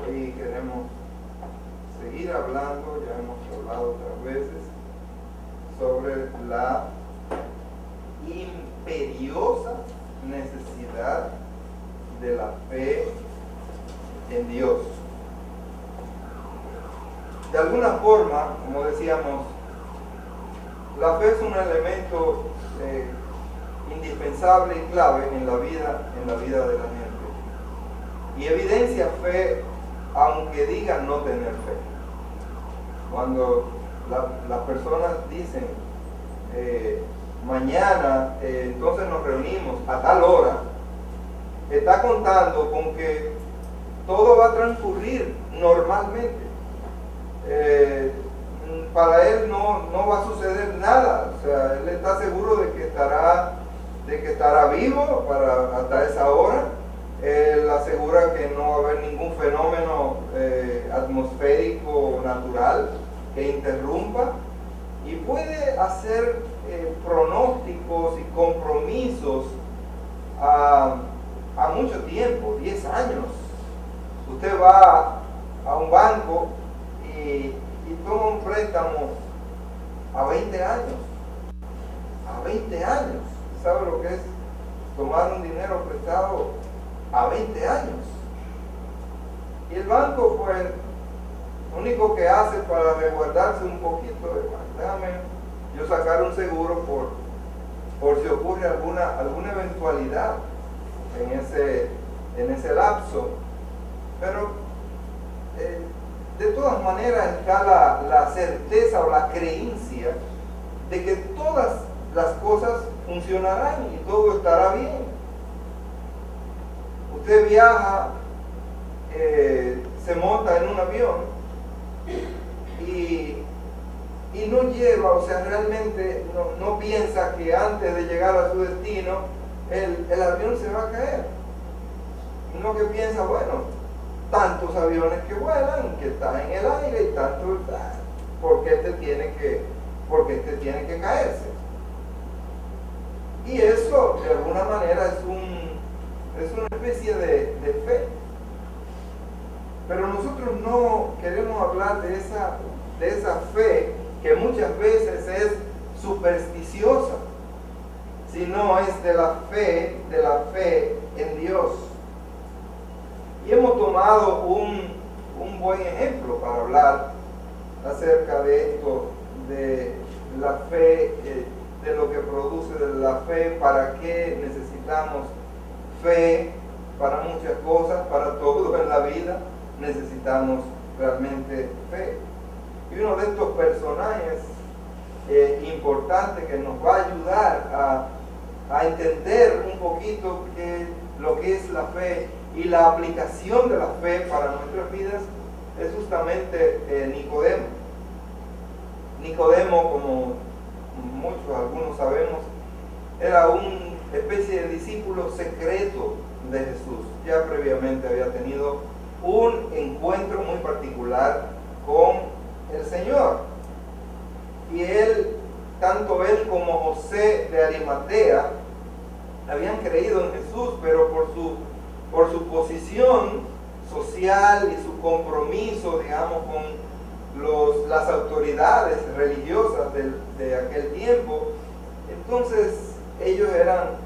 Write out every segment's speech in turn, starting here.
Hoy queremos seguir hablando, ya hemos hablado otras veces, sobre la imperiosa necesidad de la fe en Dios. De alguna forma, como decíamos, la fe es un elemento indispensable y clave en la vida de la gente. Y evidencia fe, aunque digan no tener fe. Cuando las personas dicen, mañana entonces nos reunimos a tal hora, está contando con que todo va a transcurrir normalmente. Para él no va a suceder nada, o sea, él está seguro de que estará vivo hasta esa hora. Él asegura que no va a haber ningún fenómeno atmosférico natural que interrumpa, y puede hacer pronósticos y compromisos a mucho tiempo, 10 años. Usted va a un banco y toma un préstamo a 20 años. A 20 años. ¿Sabe lo que es tomar un dinero prestado a 20 años? Y el banco, pues, lo único que hace para resguardarse un poquito es, déjame yo sacar un seguro por si ocurre alguna eventualidad en ese lapso. Pero de todas maneras está la certeza o la creencia de que todas las cosas funcionarán y todo estará bien. Usted viaja, se monta en un avión y no lleva, o sea, realmente no piensa que antes de llegar a su destino el avión se va a caer. Sino que piensa, bueno, tantos aviones que vuelan, que están en el aire y tanto, ¿por qué este tiene que caerse? Y eso de alguna manera es una especie de fe. Pero nosotros no queremos hablar de esa fe que muchas veces es supersticiosa, sino es de la fe en Dios. Y hemos tomado un buen ejemplo para hablar acerca de esto, de la fe, de lo que produce de la fe, para qué necesitamos fe, para muchas cosas, para todo en la vida necesitamos realmente fe. Y uno de estos personajes importantes que nos va a ayudar a entender un poquito lo que es la fe y la aplicación de la fe para nuestras vidas es justamente Nicodemo. Nicodemo, como algunos sabemos, era una especie de discípulo secreto de Jesús. Ya previamente había tenido un encuentro muy particular con el Señor. Y tanto él como José de Arimatea habían creído en Jesús, pero por su posición social y su compromiso, digamos, con las autoridades religiosas de aquel tiempo, entonces ellos eran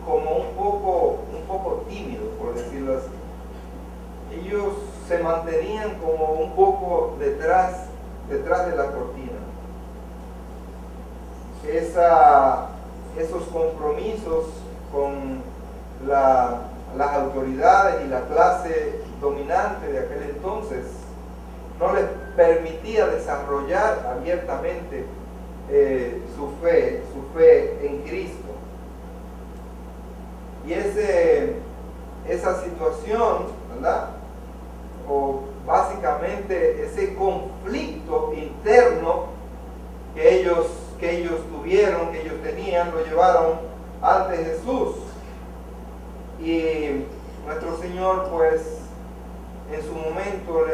como un poco tímidos, por decirlo así. Ellos se mantenían como un poco detrás de la cortina. Esos compromisos con las autoridades y la clase dominante de aquel entonces no les permitía desarrollar abiertamente su fe en Cristo. Y esa situación, ¿verdad? O básicamente ese conflicto interno que ellos tuvieron, que ellos tenían, lo llevaron ante Jesús. Y nuestro Señor, pues, en su momento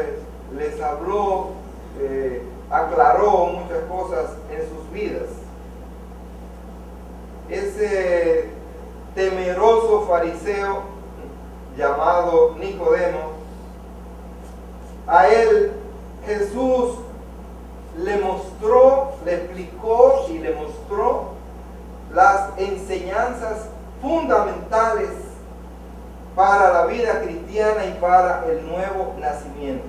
les habló, aclaró muchas cosas en sus vidas. Ese temeroso fariseo llamado Nicodemo cristiana y para el nuevo nacimiento.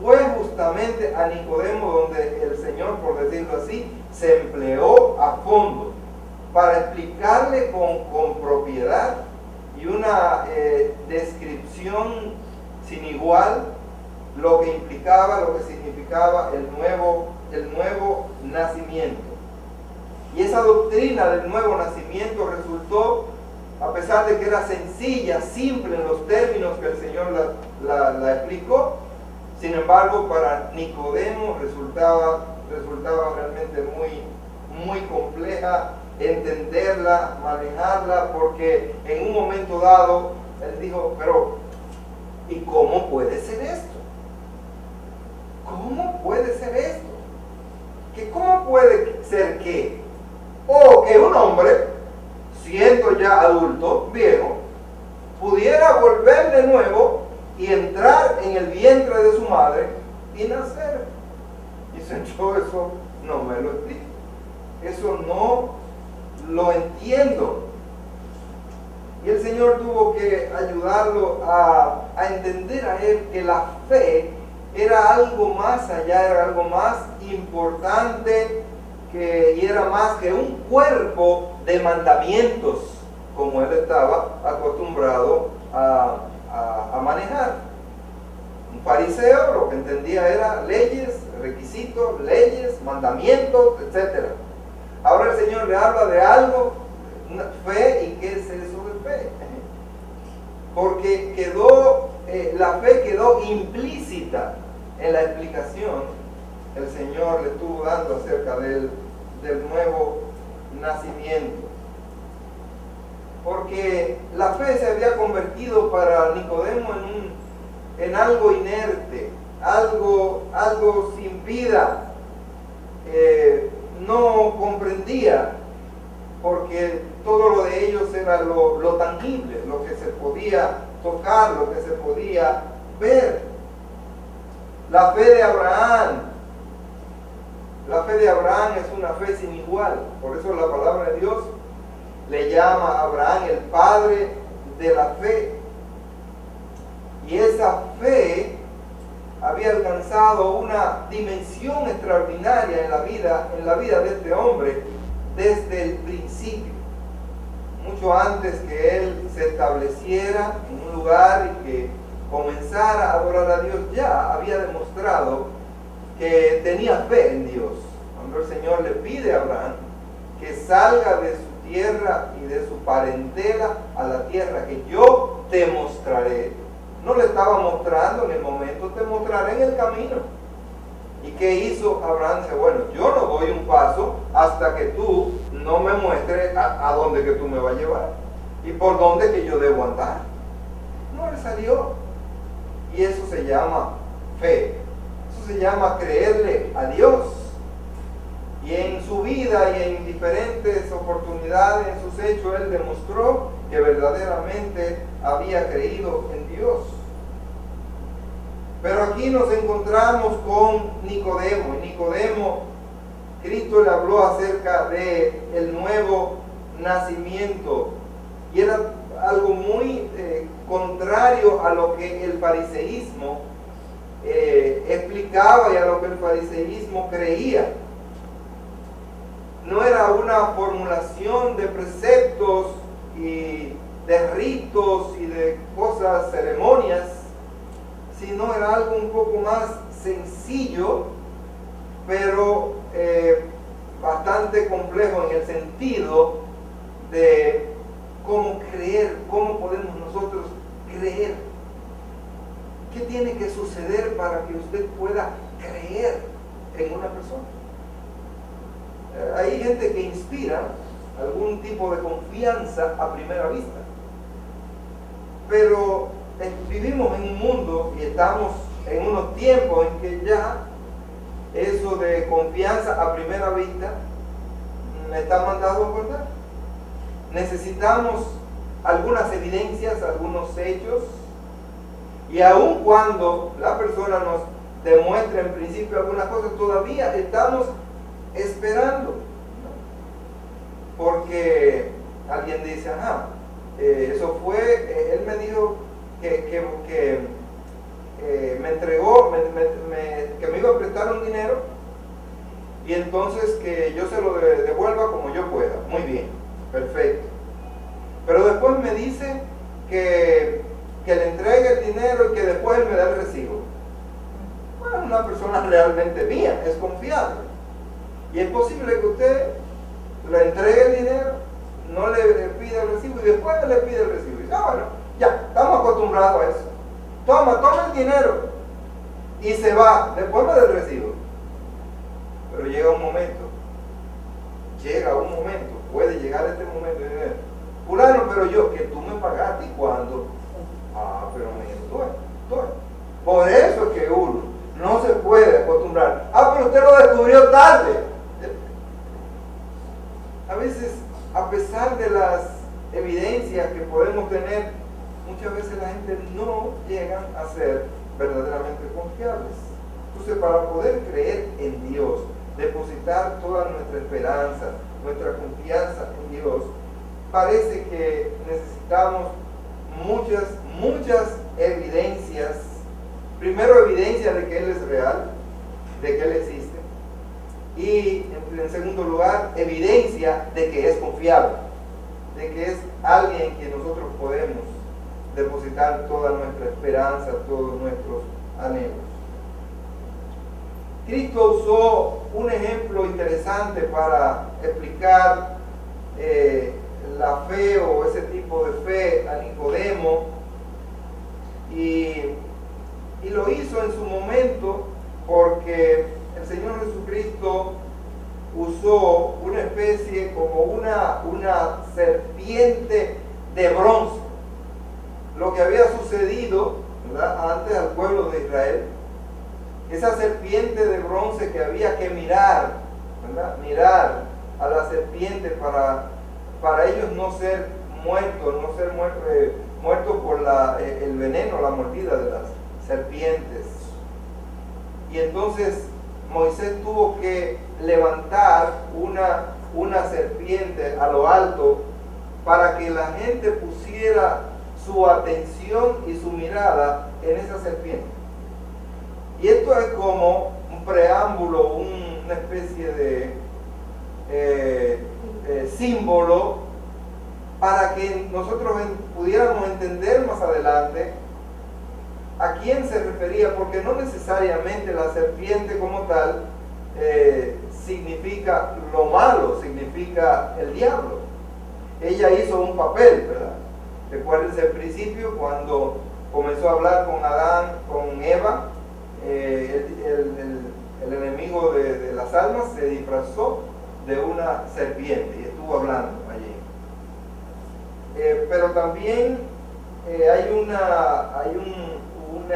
Fue justamente a Nicodemo donde el Señor, por decirlo así, se empleó a fondo para explicarle con propiedad y una descripción sin igual lo que implicaba, lo que significaba el nuevo nacimiento. Y esa doctrina del nuevo nacimiento resultó, a pesar de que era sencilla, simple en los términos que el Señor la explicó, sin embargo para Nicodemo resultaba realmente muy compleja entenderla, manejarla, porque en un momento dado él dijo, pero ¿y cómo puede ser esto? ¿Cómo puede ser esto? ¿Cómo puede ser qué? O que un hombre, siendo ya adulto, viejo, pudiera volver de nuevo y entrar en el vientre de su madre y nacer. Dicen, yo eso no me lo explico. Eso no lo entiendo. Y el Señor tuvo que ayudarlo a entender a él que la fe era algo más allá, era algo más importante y era más que un cuerpo de mandamientos como él estaba acostumbrado a manejar. Un fariseo lo que entendía era leyes, requisitos, leyes, mandamientos, etc. Ahora el Señor le habla de algo, una fe, ¿y qué es eso de fe? Porque la fe quedó implícita en la explicación que el Señor le estuvo dando acerca del nuevo nacimiento. Porque la fe se había convertido para Nicodemo en algo inerte, algo sin vida. No comprendía, porque todo lo de ellos era lo tangible, lo que se podía tocar, lo que se podía ver. La fe de Abraham es una fe sin igual. Por eso la palabra de Dios le llama a Abraham el padre de la fe. Y esa fe había alcanzado una dimensión extraordinaria en la vida de este hombre desde el principio. Mucho antes que él se estableciera en un lugar y que comenzara a adorar a Dios, ya había demostrado que tenía fe en Dios. Cuando el Señor le pide a Abraham que salga de su tierra y de su parentela a la tierra que yo te mostraré, no le estaba mostrando en el momento, te mostraré en el camino. ¿Y qué hizo Abraham? Dice, bueno, yo no doy un paso hasta que tú no me muestres a dónde que tú me vas a llevar y por dónde que yo debo andar. No le salió. Y eso se llama fe. Eso se llama creerle a Dios. Y en su vida y en diferentes oportunidades, en sus hechos, él demostró que verdaderamente había creído en Dios. Pero aquí nos encontramos con Nicodemo. Y Nicodemo, Cristo le habló acerca del nuevo nacimiento. Y era algo muy contrario a lo que el fariseísmo explicaba y a lo que el fariseísmo creía. No era una formulación de preceptos y de ritos y de cosas, ceremonias, sino era algo un poco más sencillo, pero bastante complejo en el sentido de cómo creer, cómo podemos nosotros creer. ¿Qué tiene que suceder para que usted pueda creer en una persona? Hay gente que inspira algún tipo de confianza a primera vista, pero vivimos en un mundo y estamos en unos tiempos en que ya eso de confianza a primera vista me está mandado a guardar. Necesitamos algunas evidencias, algunos hechos, y aun cuando la persona nos demuestre en principio algunas cosas, todavía estamos esperando, ¿no? Porque alguien dice, eso fue, él me dijo me entregó, que me iba a prestar un dinero y entonces que yo se lo devuelva como yo pueda. Muy bien, perfecto. Pero después me dice que le entregue el dinero y que después él me da el recibo. Bueno, es una persona realmente mía, es confiable. Y es posible que usted le entregue el dinero, no le pida el recibo y después le pide el recibo. Y dice, bueno, ya, estamos acostumbrados a eso. Toma el dinero y se va, después me da el recibo. Pero llega un momento, puede llegar este momento y decir, fulano, pero yo, que tú me pagaste, ¿y cuándo? Pero me tú. Por eso es que uno no se puede acostumbrar. Pero usted lo descubrió tarde. A veces, a pesar de las evidencias que podemos tener, muchas veces la gente no llega a ser verdaderamente confiables. Entonces, para poder creer en Dios, depositar toda nuestra esperanza, nuestra confianza en Dios, parece que necesitamos muchas evidencias. Primero, evidencia de que Él es real, de que Él existe. Y en segundo lugar, evidencia de que es confiable, de que es alguien que nosotros podemos depositar toda nuestra esperanza, todos nuestros anhelos. Cristo usó un ejemplo interesante para explicar la fe o ese tipo de fe a Nicodemo, y lo hizo en su momento porque el Señor Jesucristo usó una especie como una serpiente de bronce. Lo que había sucedido, ¿verdad?, antes al pueblo de Israel, esa serpiente de bronce que había que mirar, ¿verdad?, mirar a la serpiente para ellos no ser muertos, muertos por el veneno, la mordida de las serpientes. Y entonces Moisés tuvo que levantar una serpiente a lo alto para que la gente pusiera su atención y su mirada en esa serpiente. Y esto es como un preámbulo, una especie de símbolo para que nosotros pudiéramos entender más adelante a quién se refería, porque no necesariamente la serpiente como tal significa lo malo, significa el diablo. Ella hizo un papel, ¿verdad? Recuérdense al principio cuando comenzó a hablar con Adán, con Eva, el enemigo de las almas se disfrazó de una serpiente y estuvo hablando allí. Pero también hay una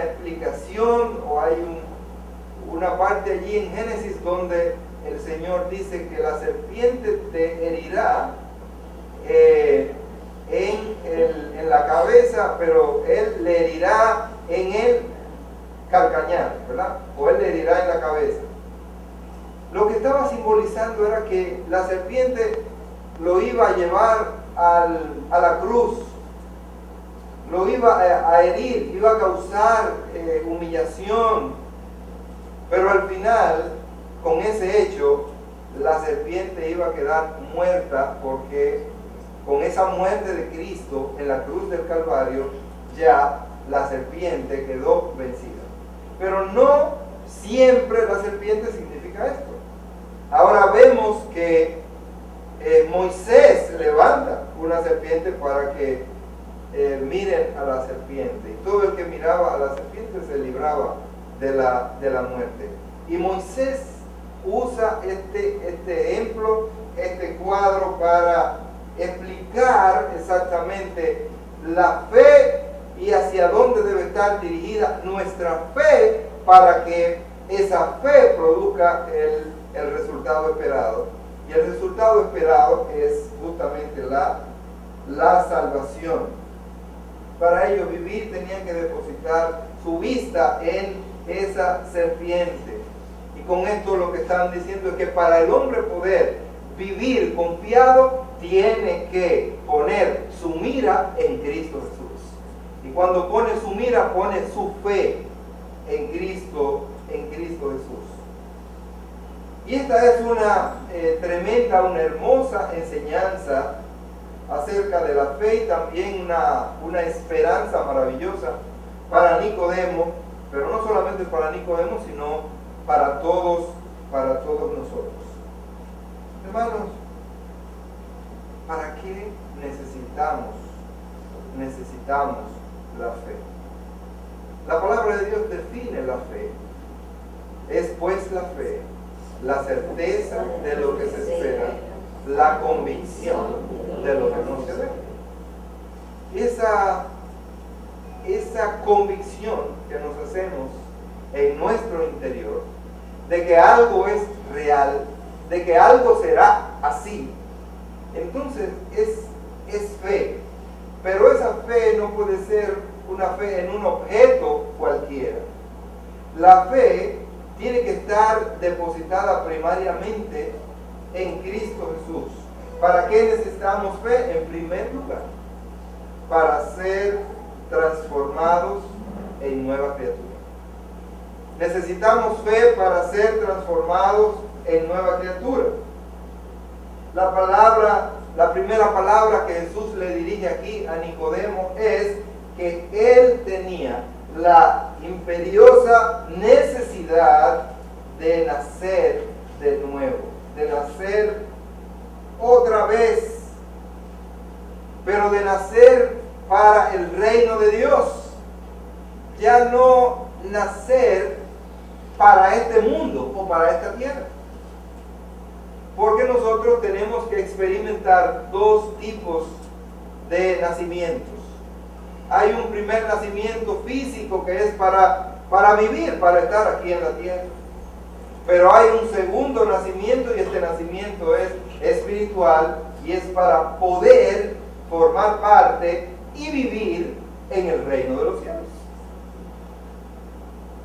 explicación, o hay una parte allí en Génesis donde el Señor dice que la serpiente te herirá en la cabeza, pero Él le herirá en el calcañar, ¿verdad? O Él le herirá en la cabeza. Lo que estaba simbolizando era que la serpiente lo iba a llevar a la cruz, lo iba a herir, iba a causar humillación, pero al final, con ese hecho, la serpiente iba a quedar muerta, porque con esa muerte de Cristo en la cruz del Calvario, ya la serpiente quedó vencida. Pero no siempre la serpiente significa esto. Ahora vemos que Moisés levanta una serpiente para que miren a la serpiente, y todo el que miraba a la serpiente se libraba de la muerte. Y Moisés usa este ejemplo, este cuadro, para explicar exactamente la fe y hacia dónde debe estar dirigida nuestra fe para que esa fe produzca el resultado esperado. Y el resultado esperado es justamente la salvación. Para ello vivir tenían que depositar su vista en esa serpiente. Y con esto lo que están diciendo es que para el hombre poder vivir confiado, tiene que poner su mira en Cristo Jesús. Y cuando pone su mira, pone su fe en Cristo Jesús. Y esta es una tremenda, una hermosa enseñanza acerca de la fe y también una esperanza maravillosa para Nicodemo, pero no solamente para Nicodemo, sino para todos nosotros. Hermanos, ¿para qué necesitamos la fe? La palabra de Dios define la fe. Es pues la fe, la certeza de lo que se espera, la convicción de lo que no se ve. Esa convicción que nos hacemos en nuestro interior de que algo es real, de que algo será así, entonces es fe. Pero esa fe no puede ser una fe en un objeto cualquiera. La fe tiene que estar depositada primariamente en Cristo Jesús. ¿Para qué necesitamos fe? En primer lugar, para ser transformados en nueva criatura. Necesitamos fe para ser transformados en nueva criatura. La primera palabra que Jesús le dirige aquí a Nicodemo es que él tenía la imperiosa necesidad de nacer de nuevo, de nacer otra vez, pero de nacer para el reino de Dios, ya no nacer para este mundo o para esta tierra. Porque nosotros tenemos que experimentar dos tipos de nacimientos. Hay un primer nacimiento físico que es para vivir, para estar aquí en la tierra. Pero hay un segundo nacimiento y este nacimiento es espiritual y es para poder formar parte y vivir en el reino de los cielos.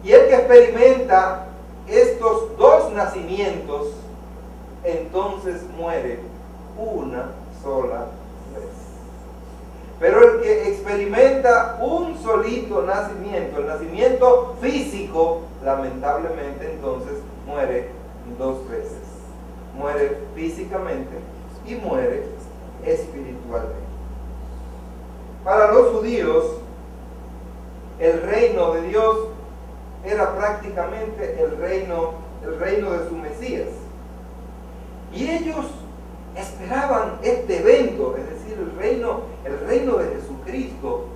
Y el que experimenta estos dos nacimientos, entonces muere una sola vez. Pero el que experimenta un solito nacimiento, el nacimiento físico, lamentablemente entonces muere dos veces. Muere físicamente y muere espiritualmente. Para los judíos, el reino de Dios era prácticamente el reino de su Mesías. Y ellos esperaban este evento, es decir, el reino de Jesucristo,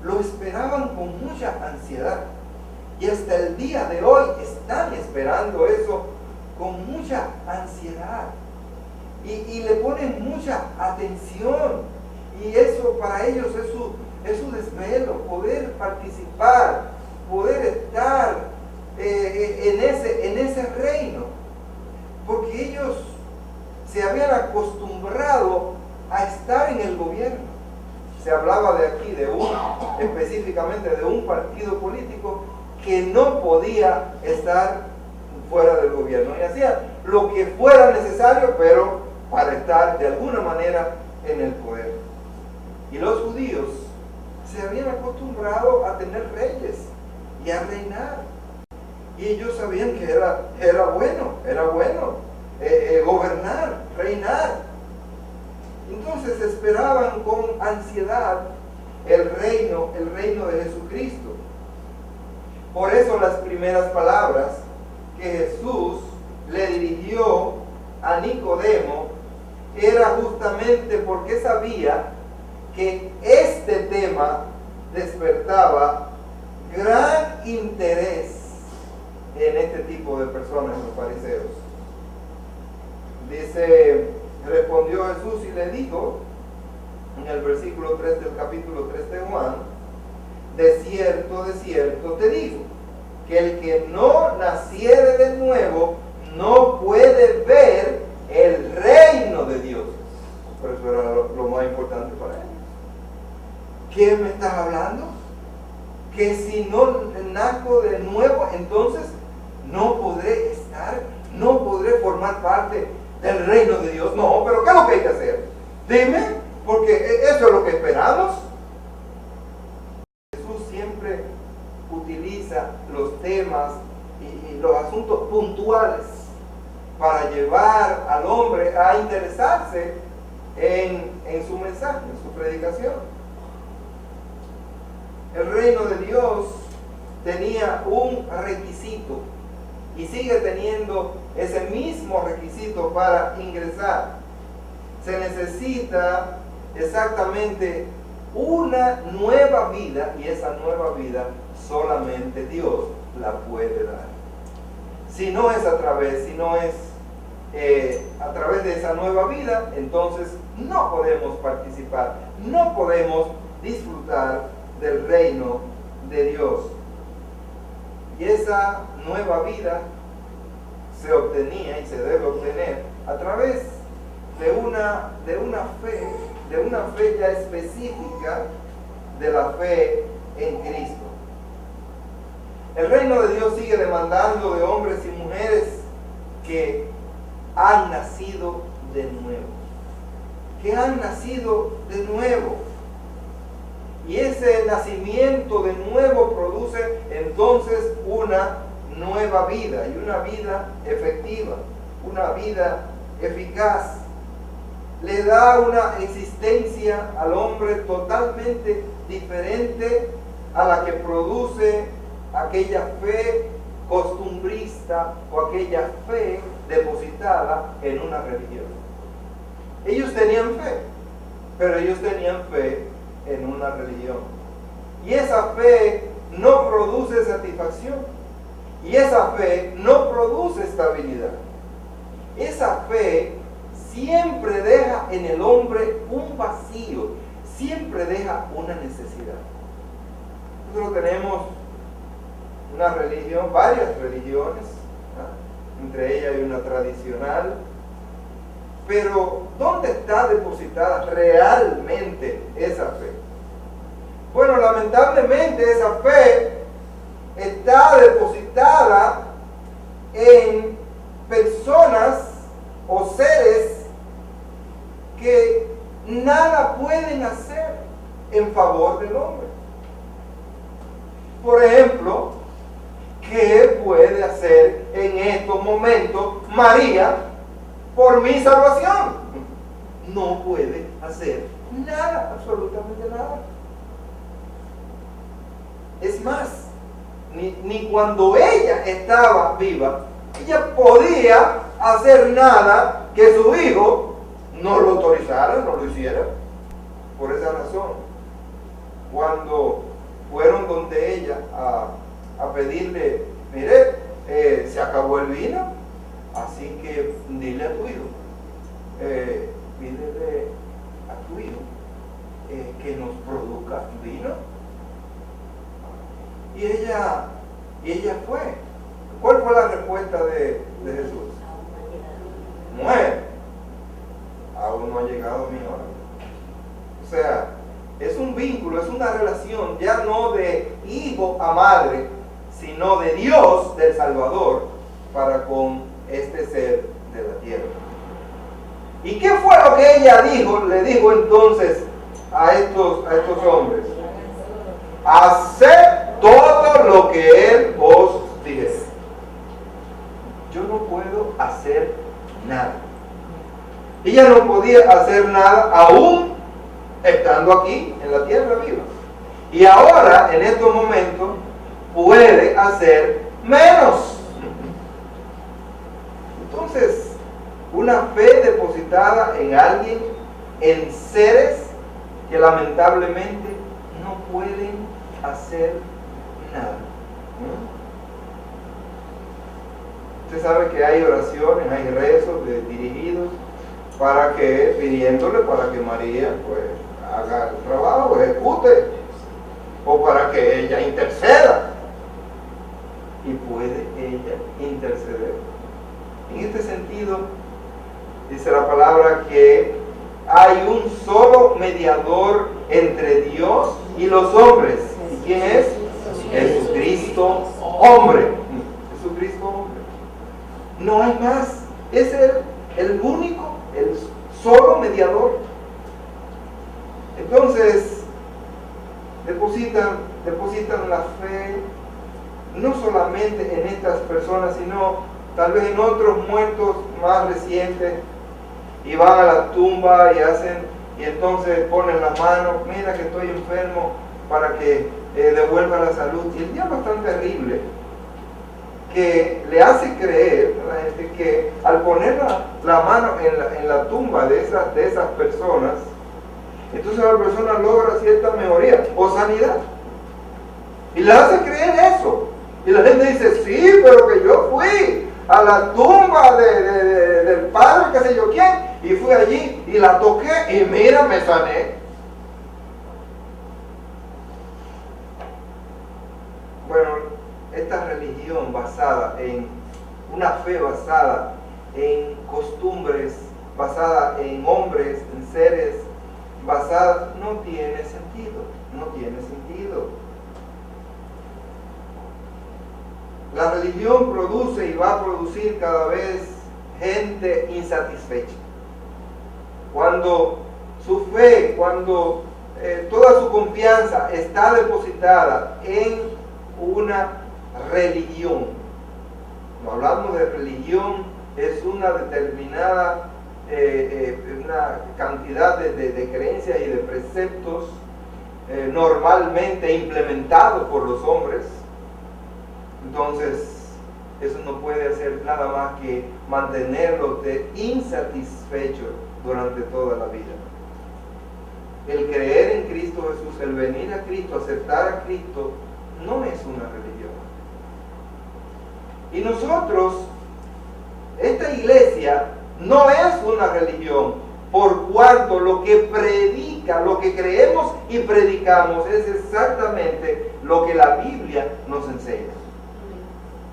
lo esperaban con mucha ansiedad. Y hasta el día de hoy están esperando eso con mucha ansiedad. Y le ponen mucha atención. Y eso para ellos es su desvelo, poder participar, poder estar en ese reino. Porque ellos se habían acostumbrado a estar en el gobierno. Se hablaba de aquí, específicamente de un partido político que no podía estar fuera del gobierno. Y hacía lo que fuera necesario, pero para estar de alguna manera en el poder. Y los judíos se habían acostumbrado a tener reyes y a reinar. Y ellos sabían que era bueno gobernar, reinar. Entonces esperaban con ansiedad el reino de Jesucristo. Por eso las primeras palabras que Jesús le dirigió a Nicodemo era justamente porque sabía que este tema despertaba gran interés en este tipo de personas, los fariseos. Dice, respondió Jesús y le dijo, en el versículo 3 del capítulo 3 de Juan, de cierto te digo, que el que no naciere de nuevo no puede ver el reino de Dios. Por eso era lo más importante para él. ¿Qué me estás hablando? Que si no nazco de nuevo, entonces no podré formar parte del reino de Dios. No, pero ¿qué es lo que hay que hacer? Dime, porque eso es lo que esperamos. siempre utiliza los temas y los asuntos puntuales para llevar al hombre a interesarse en su mensaje, en su predicación. El reino de Dios tenía un requisito y sigue teniendo ese mismo requisito para ingresar. Se necesita exactamente una nueva vida, y esa nueva vida solamente Dios la puede dar. Si no es a través de esa nueva vida, entonces no podemos participar, no podemos disfrutar del reino de Dios. Y esa nueva vida se obtenía y se debe obtener a través de una fe ya específica, de la fe en Cristo. El reino de Dios sigue demandando de hombres y mujeres que han nacido de nuevo. Que han nacido de nuevo. Y ese nacimiento de nuevo produce entonces una nueva vida, y una vida efectiva, una vida eficaz. Le da una existencia al hombre totalmente diferente a la que produce aquella fe costumbrista o aquella fe depositada en una religión. Ellos tenían fe, pero ellos tenían fe en una religión. Y esa fe no produce satisfacción. Y esa fe no produce estabilidad. Esa fe siempre deja en el hombre un vacío, siempre deja una necesidad. Nosotros tenemos una religión, varias religiones, ¿no? Entre ellas hay una tradicional, pero ¿dónde está depositada realmente esa fe? Bueno, lamentablemente esa fe está depositada en personas o seres que nada pueden hacer en favor del hombre. Por ejemplo, ¿qué puede hacer en estos momentos María por mi salvación? No puede hacer nada, absolutamente nada. Es más, ni cuando ella estaba viva, ella podía hacer nada que su hijo no lo autorizara, no lo hiciera. Por esa razón, cuando fueron donde ella a pedirle, mire, se acabó el vino, así que dile a tu hijo, pídele a tu hijo que nos produzca vino. Y ella fue. ¿Cuál fue la respuesta de Jesús? Mujer, aún no ha llegado mi hora. O sea, es un vínculo, es una relación ya no de hijo a madre, sino de Dios, del Salvador, para con este ser de la tierra. ¿Y qué fue lo que ella le dijo entonces a estos hombres? Haced todo lo que Él os dijere. Yo no puedo hacer nada. Ella no podía hacer nada aún estando aquí en la tierra viva. Y ahora, en estos momentos, puede hacer menos. Entonces, una fe depositada en alguien, en seres que lamentablemente no pueden hacer nada. Usted sabe que hay oraciones, hay rezos dirigidos pidiéndole para que María pues haga el trabajo, ejecute, o para que ella interceda. Y puede ella interceder. En este sentido, dice la palabra que hay un solo mediador entre Dios y los hombres. ¿Y quién es? Jesucristo hombre. Jesucristo hombre. No hay más. Es el único, el solo mediador. Entonces, depositan depositan la fe no solamente en estas personas, sino tal vez en otros muertos más recientes, y van a la tumba y entonces ponen las manos, mira que estoy enfermo, para que devuelva la salud. Y el diablo es tan terrible que le hace creer a la gente que al poner la mano en la tumba de esas personas, entonces la persona logra cierta mejoría o sanidad. Y le hace creer eso. Y la gente dice, sí, pero que yo fui a la tumba del padre, qué sé yo quién, y fui allí y la toqué y mira, me sané. Bueno, esta religión basada en una fe basada en costumbres, basada en hombres, en seres, basada, no tiene sentido, no tiene sentido. La religión produce y va a producir cada vez gente insatisfecha. Cuando su fe, cuando toda su confianza está depositada en una religión. No hablamos de religión, es una determinada una cantidad de creencias y de preceptos normalmente implementados por los hombres. Entonces, eso no puede hacer nada más que mantenerlos insatisfechos durante toda la vida. El creer en Cristo Jesús, el venir a Cristo, aceptar a Cristo, no es una religión. Y nosotros, esta iglesia, no es una religión, por cuanto lo que predica, lo que creemos y predicamos es exactamente lo que la Biblia nos enseña.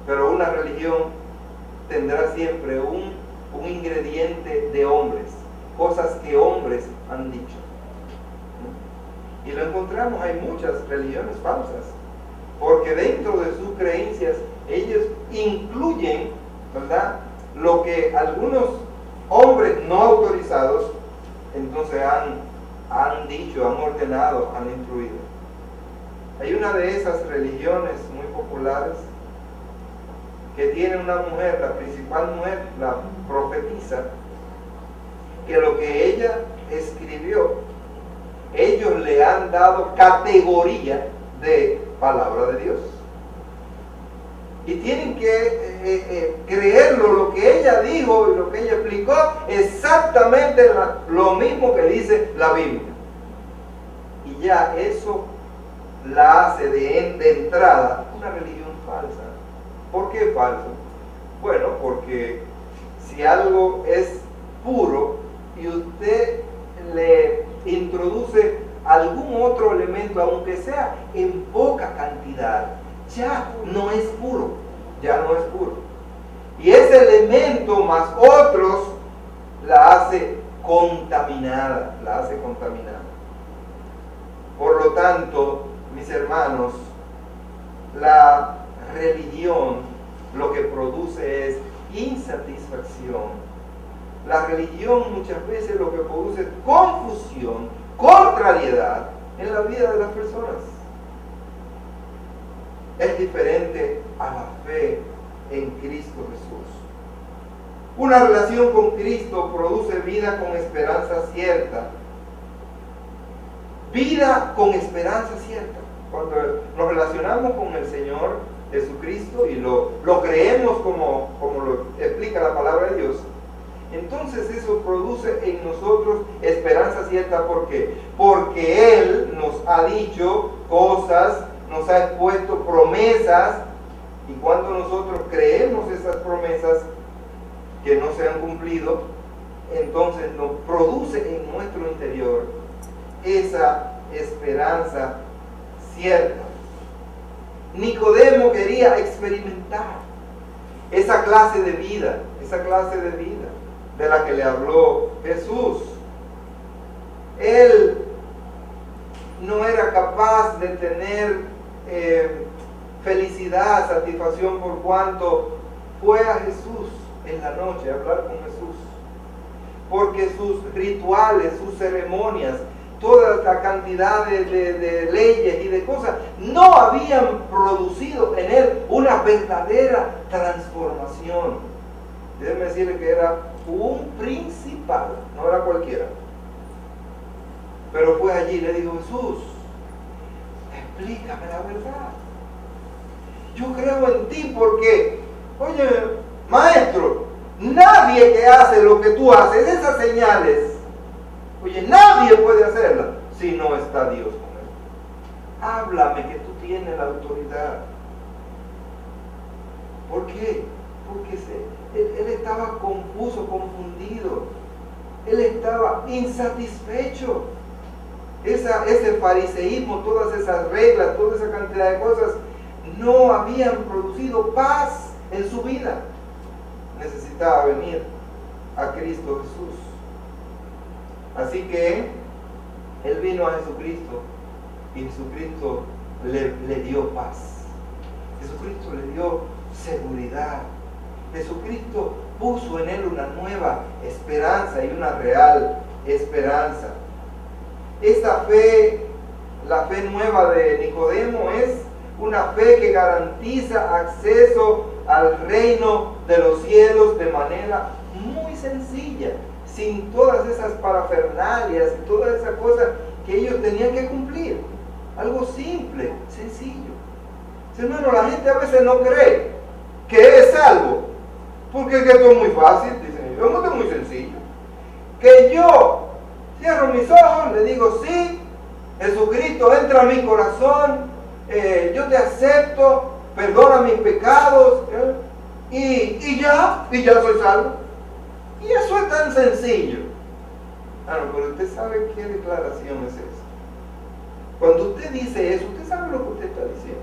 Pero una religión tendrá siempre un ingrediente de hombres, cosas que hombres han dicho. Y lo encontramos, hay muchas religiones falsas, porque dentro de sus creencias ellos incluyen, ¿verdad?, lo que algunos hombres no autorizados entonces han dicho, han ordenado, han instruido. Hay una de esas religiones muy populares que tiene una mujer, la principal mujer, la profetisa, que lo que ella escribió, ellos le han dado categoría de palabra de Dios. Y tienen que creerlo, lo que ella dijo y lo que ella explicó, exactamente lo mismo que dice la Biblia. Y ya eso la hace de entrada una religión falsa. ¿Por qué falso? Bueno, porque si algo es puro y usted le introduce algún otro elemento, aunque sea en poca cantidad, ya no es puro, ya no es puro. Y ese elemento más otros la hace contaminada, la hace contaminada. Por lo tanto, mis hermanos, la religión lo que produce es insatisfacción. La religión muchas veces lo que produce es confusión, contrariedad en la vida de las personas. Es diferente a la fe en Cristo Jesús. Una relación con Cristo produce vida con esperanza cierta. Vida con esperanza cierta. Cuando nos relacionamos con el Señor Jesucristo y lo creemos como lo explica la palabra de Dios, entonces eso produce en nosotros esperanza cierta. ¿Por qué? Porque Él nos ha dicho cosas, nos ha expuesto promesas, y cuando nosotros creemos esas promesas que no se han cumplido, entonces nos produce en nuestro interior esa esperanza cierta. Nicodemo quería experimentar esa clase de vida de la que le habló Jesús. Él no era capaz de tener felicidad, satisfacción, por cuanto fue a Jesús en la noche a hablar con Jesús, porque sus rituales, sus ceremonias toda la cantidad de leyes y de cosas, no habían producido en él una verdadera transformación. Déjenme decirle que era un principal, no era cualquiera. Pero fue allí y le dijo: Jesús, explícame la verdad. Yo creo en ti porque, oye, maestro, nadie que hace lo que tú haces, esas señales, oye, nadie puede hacerlas si no está Dios con él. Háblame que tú tienes la autoridad. ¿Por qué? Porque él estaba confuso, confundido. Él estaba insatisfecho. Ese fariseísmo, todas esas reglas, toda esa cantidad de cosas no habían producido paz en su vida. Necesitaba venir a Cristo Jesús. Así que él vino a Jesucristo y Jesucristo le dio paz. Jesucristo le dio seguridad. Jesucristo puso en él una nueva esperanza y una real esperanza. Esta fe, la fe nueva de Nicodemo, es una fe que garantiza acceso al reino de los cielos de manera muy sencilla, sin todas esas parafernalias y todas esas cosas que ellos tenían que cumplir. Algo simple, sencillo. Hermano, la gente a veces no cree que es salvo, porque es que esto es muy fácil, dicen ellos, esto es muy sencillo. Que yo cierro mis ojos, le digo: sí, Jesucristo, entra a mi corazón, yo te acepto, perdona mis pecados, y ya soy salvo. Y eso es tan sencillo. Pero usted sabe qué declaración es esa. Cuando usted dice eso, usted sabe lo que usted está diciendo.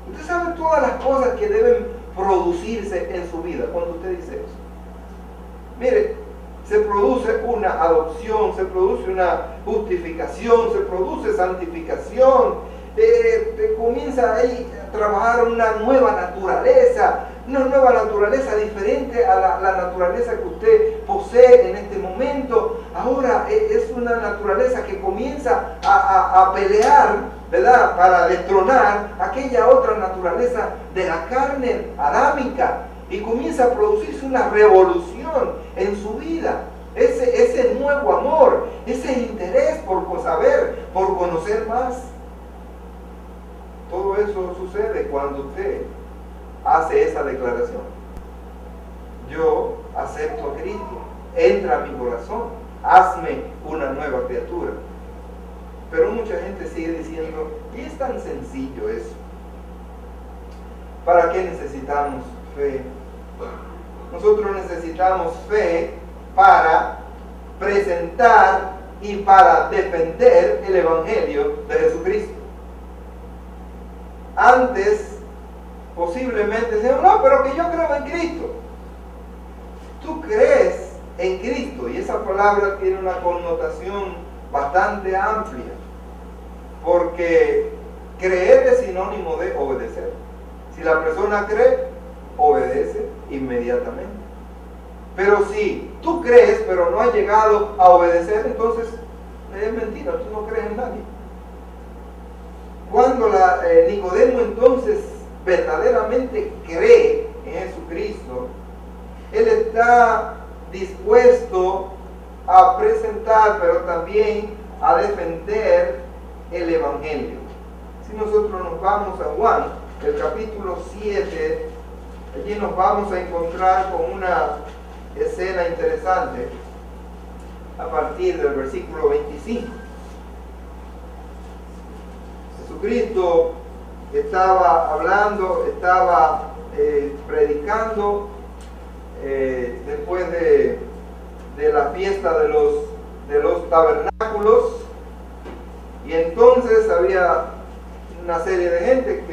Usted sabe todas las cosas que deben producirse en su vida cuando usted dice eso. Mire, se produce una adopción, se produce una justificación, se produce santificación, comienza ahí a trabajar una nueva naturaleza diferente a la naturaleza que usted posee en este momento. Ahora es una naturaleza que comienza a pelear, ¿verdad?, para destronar aquella otra naturaleza de la carne adámica, y comienza a producirse una revolución en su vida. Ese nuevo amor, ese interés por saber, por conocer más. Todo eso sucede cuando usted hace esa declaración. Yo acepto a Cristo, entra a mi corazón, hazme una nueva criatura. Pero mucha gente sigue diciendo: y es tan sencillo eso. ¿Para qué necesitamos fe? Nosotros necesitamos fe para presentar y para defender el Evangelio de Jesucristo. Antes, posiblemente decían: no, pero que yo creo en Cristo. Tú crees en Cristo, y esa palabra tiene una connotación bastante amplia, porque creer es sinónimo de obedecer. Si la persona cree, obedece inmediatamente. Pero si tú crees pero no has llegado a obedecer, entonces es mentira, tú no crees en nadie. Cuando Nicodemo entonces verdaderamente cree en Jesucristo, él está dispuesto a presentar, pero también a defender el Evangelio. Si nosotros nos vamos a Juan, el capítulo 7, allí nos vamos a encontrar con una escena interesante a partir del versículo 25. Jesucristo estaba hablando, estaba predicando después de la fiesta de los tabernáculos, y entonces había una serie de gente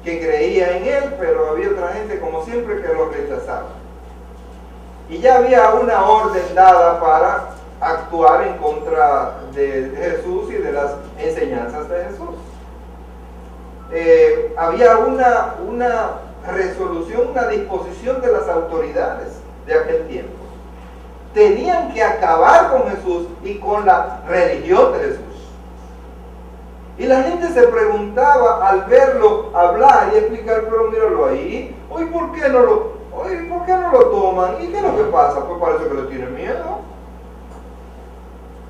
que creía en él, pero había otra gente, como siempre, que lo rechazaba. Y ya había una orden dada para actuar en contra de Jesús y de las enseñanzas de Jesús. Había una resolución, una disposición de las autoridades de aquel tiempo. tenían que acabar con Jesús y con la religión de Jesús. Y la gente se preguntaba al verlo hablar y explicar, pero míralo ahí, hoy ¿por qué no lo toman? ¿Y qué es lo que pasa? Pues parece que le tienen miedo.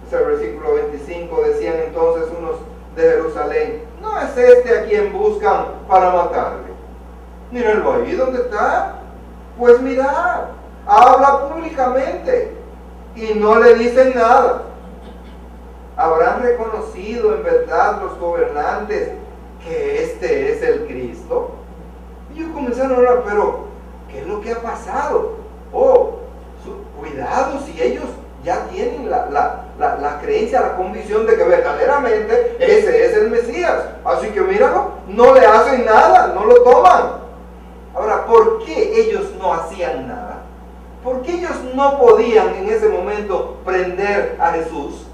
Ese versículo 25 decían entonces unos de Jerusalén, ¿no es este a quien buscan para matarle? Mírenlo ahí, ¿dónde está? Pues mirad, habla públicamente y no le dicen nada. ¿Habrán reconocido en verdad los gobernantes que este es el Cristo? Y ellos comenzaron a hablar, pero ¿qué es lo que ha pasado? Cuidado si ellos ya tienen la creencia, la convicción de que verdaderamente ese es el Mesías. Así que míralo, no le hacen nada, no lo toman. Ahora, ¿por qué ellos no hacían nada? ¿Por qué ellos no podían en ese momento prender a Jesús?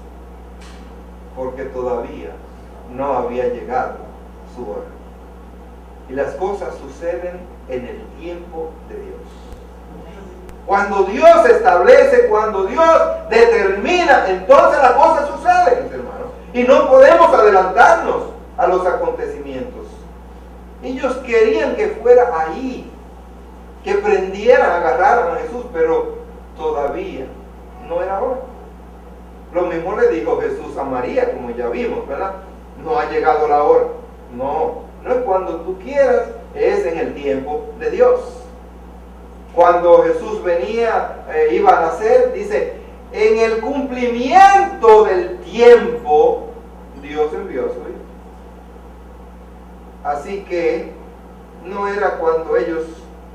Porque todavía no había llegado su hora. Y las cosas suceden en el tiempo de Dios. Cuando Dios establece, cuando Dios determina, entonces las cosas suceden, mis hermanos. Y no podemos adelantarnos a los acontecimientos. Ellos querían que fuera ahí, que prendieran, agarraran a Jesús, pero todavía no era hora. Lo mismo le dijo Jesús a María, como ya vimos, ¿verdad? No ha llegado la hora. No es cuando tú quieras, es en el tiempo de Dios. Cuando Jesús venía, iba a nacer, dice, en el cumplimiento del tiempo, Dios envió a su Hijo. Así que no era cuando ellos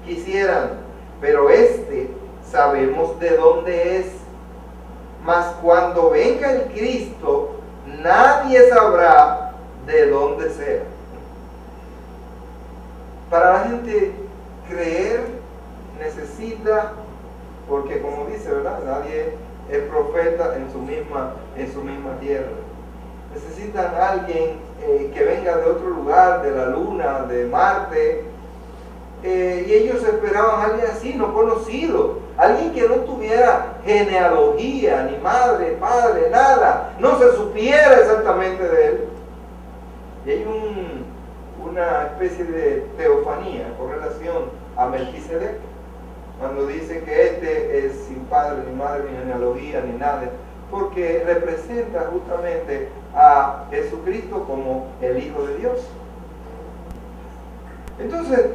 quisieran, pero sabemos de dónde es. Mas cuando venga el Cristo, nadie sabrá de dónde sea. Para la gente creer necesita, porque como dice, ¿verdad? Nadie es profeta en su misma tierra. Necesitan a alguien que venga de otro lugar, de la luna, de Marte. Y ellos esperaban a alguien así, no conocido. Alguien que no tuviera genealogía, ni madre, padre, nada. No se supiera exactamente de él. Y hay una especie de teofanía con relación a Melquisedec, cuando dice que este es sin padre, ni madre, ni genealogía, ni nada, porque representa justamente a Jesucristo como el Hijo de Dios. Entonces,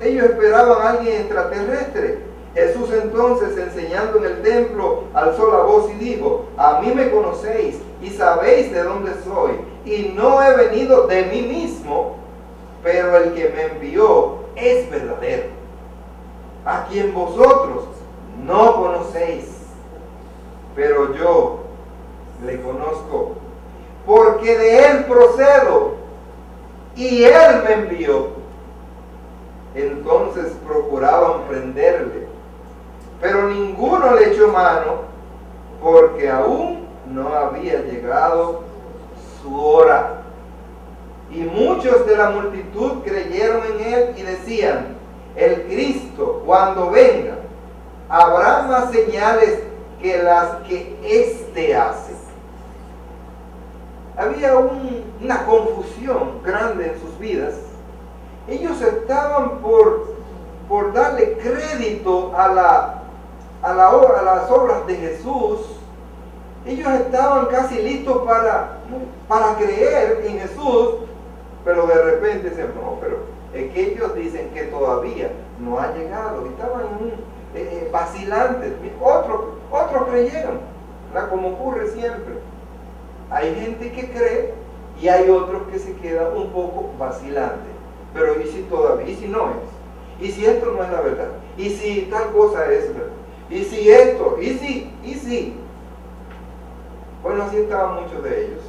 ellos esperaban a alguien extraterrestre. Jesús entonces, enseñando en el templo, alzó la voz y dijo, a mí me conocéis y sabéis de dónde soy, y no he venido de mí mismo, pero el que me envió es verdadero, a quien vosotros no conocéis, pero yo le conozco, porque de él procedo, y él me envió. Entonces procuraban prenderle, pero ninguno le echó mano, porque aún no había llegado su hora. Y muchos de la multitud creyeron en él y decían, el Cristo, cuando venga, habrá más señales que las que éste hace. Había una confusión grande en sus vidas. Ellos estaban por darle crédito a las obras de Jesús. Ellos estaban casi listos para creer en Jesús, pero de repente dicen, no, pero es que ellos dicen que todavía no ha llegado. Estaban vacilantes. Otros creyeron, ¿verdad? Como ocurre siempre. Hay gente que cree y hay otros que se quedan un poco vacilantes. Pero ¿y si todavía? ¿Y si no es? ¿Y si esto no es la verdad? ¿Y si tal cosa es verdad? ¿Y si esto? ¿Y si? ¿Y si? Bueno, así estaban muchos de ellos.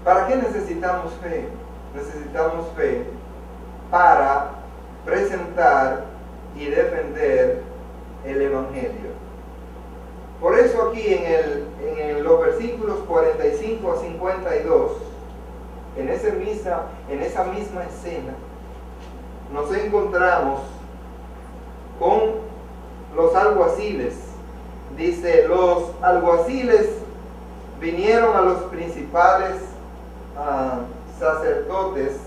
¿Para qué necesitamos fe? Necesitamos fe para presentar y defender el Evangelio. Por eso aquí en los versículos 45 a 52, en esa misma escena, nos encontramos con los alguaciles. Dice, los alguaciles vinieron a los principales sacerdotes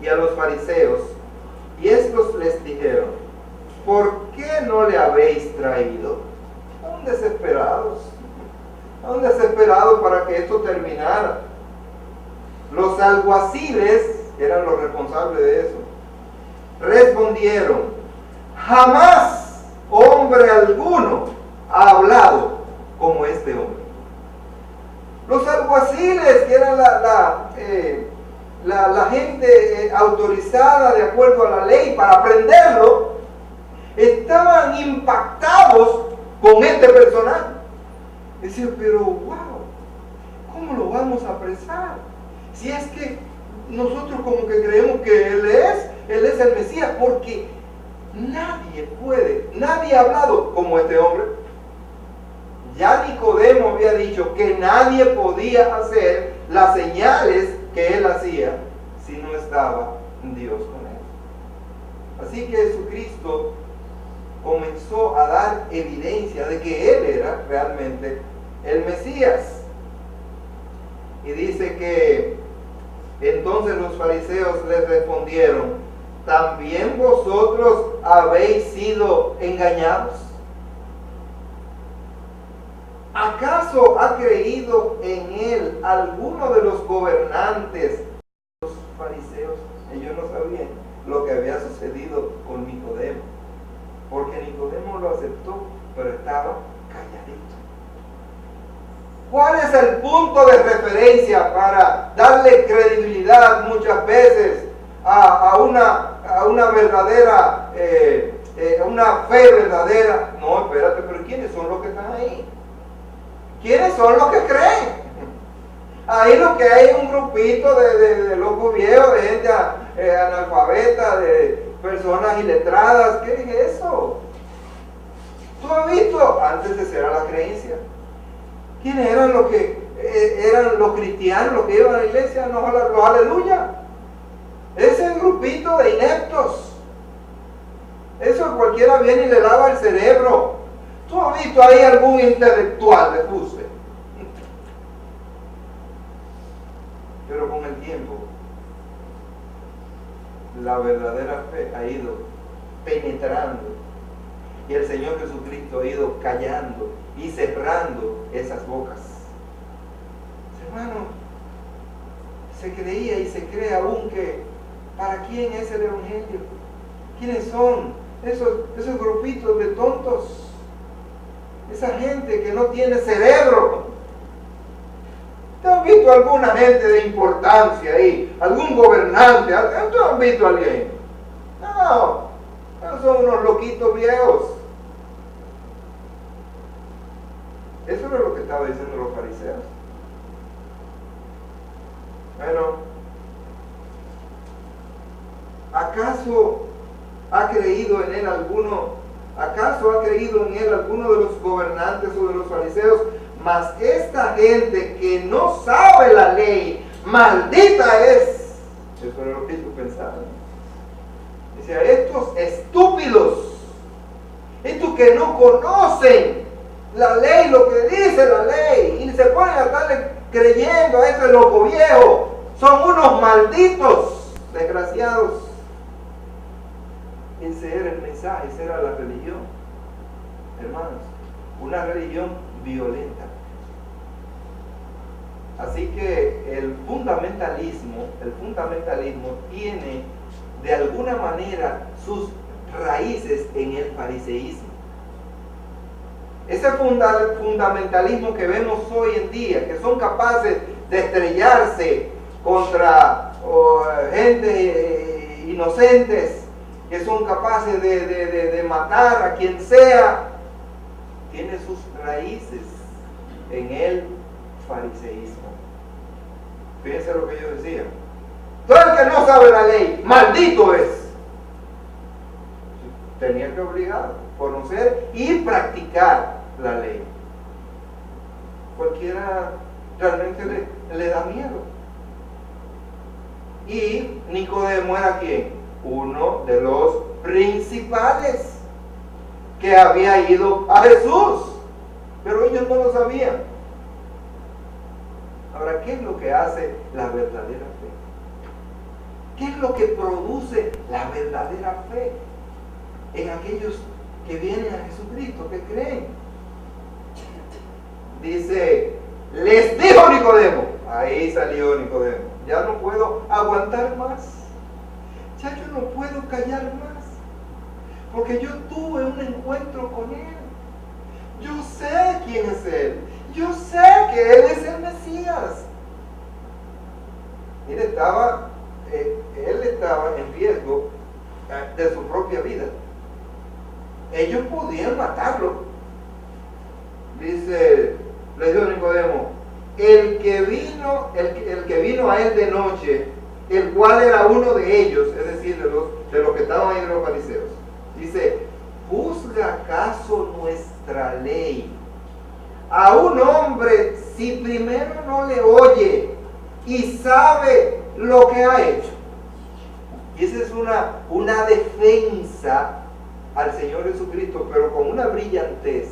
y a los fariseos, y estos les dijeron: ¿por qué no le habéis traído? Estaban desesperados, para que esto terminara. Los alguaciles, que eran los responsables de eso, respondieron: jamás hombre alguno ha hablado como este hombre. Los alguaciles, que eran la gente autorizada de acuerdo a la ley para aprenderlo, estaban impactados con este personaje. Decían, pero wow, ¿cómo lo vamos a apresar? Si es que nosotros como que creemos que Él es el Mesías, porque nadie ha hablado como este hombre. Ya Nicodemo había dicho que nadie podía hacer las señales que Él hacía si no estaba Dios con Él. Así que Jesucristo comenzó a dar evidencia de que Él era realmente el Mesías. Y dice que entonces los fariseos les respondieron: ¿también vosotros habéis sido engañados? ¿Acaso ha creído en Él alguno de los gobernantes? Los fariseos, ellos no sabían lo que había sucedido con Nicodemo, porque Nicodemo lo aceptó, pero estaba calladito. ¿Cuál es el punto de referencia para darle credibilidad muchas veces a una verdadera, una fe verdadera? No, espérate, pero ¿quiénes son los que están ahí? ¿Quiénes son los que creen? Ahí lo que hay es un grupito de locos viejos, de gente analfabeta, de personas iletradas. ¿Qué es eso? ¿Tú has visto? Antes de ser a la creencia, ¿quiénes eran los que eran los cristianos, los que iban a la iglesia? Los aleluya. Ese grupito de ineptos. Eso cualquiera viene y le lava el cerebro. ¿Tú has visto ahí algún intelectual de Fuse? Pero con el tiempo, la verdadera fe ha ido penetrando y el Señor Jesucristo ha ido callando y cerrando esas bocas. Hermano, se creía y se cree aún que ¿para quién es el Evangelio? ¿Quiénes son esos grupitos de tontos? Esa gente que no tiene cerebro. ¿Te has visto alguna gente de importancia ahí? ¿Algún gobernante? ¿Te has visto a alguien? No, son unos loquitos viejos. Eso era lo que estaban diciendo los fariseos. Bueno, ¿acaso ha creído en él alguno de los gobernantes o de los fariseos? Mas esta gente que no sabe la ley, maldita es. Eso era lo que ellos pensaban. Decía, estos estúpidos, estos que no conocen la ley, lo que dice la ley, y se ponen a estarle creyendo a ese loco viejo, son unos malditos, desgraciados. Ese era el mensaje, esa era la religión, hermanos, una religión violenta. Así que el fundamentalismo tiene de alguna manera sus raíces en el fariseísmo. Ese fundamentalismo que vemos hoy en día, que son capaces de estrellarse contra gente inocentes, que son capaces de matar a quien sea, tiene sus raíces en el fariseísmo. Fíjense lo que yo decía. Todo el que no sabe la ley, maldito es. Tenía que obligar, conocer y practicar la ley. Cualquiera realmente le da miedo. Y Nicodemo era ¿quién? Uno de los principales. que había ido a Jesús, pero ellos no lo sabían. Ahora, ¿qué es lo que hace la verdadera fe? ¿Qué es lo que produce la verdadera fe en aquellos que vienen a Jesucristo, que creen? Dice, les dijo Nicodemo, ahí salió Nicodemo, ya no puedo aguantar más, ya yo no puedo callar más, porque yo tuve un encuentro con Él, yo sé quién es Él, yo sé que Él es el Mesías. Él estaba en riesgo de su propia vida. Ellos podían matarlo. Dice, le dijo Nicodemo, el que vino a él de noche, el cual era uno de ellos, es decir, de los que estaban ahí, de los fariseos. Dice, ¿juzga acaso nuestra ley a un hombre si primero no le oye y sabe lo que ha hecho? Y esa es una defensa al Señor Jesucristo, pero con una brillantez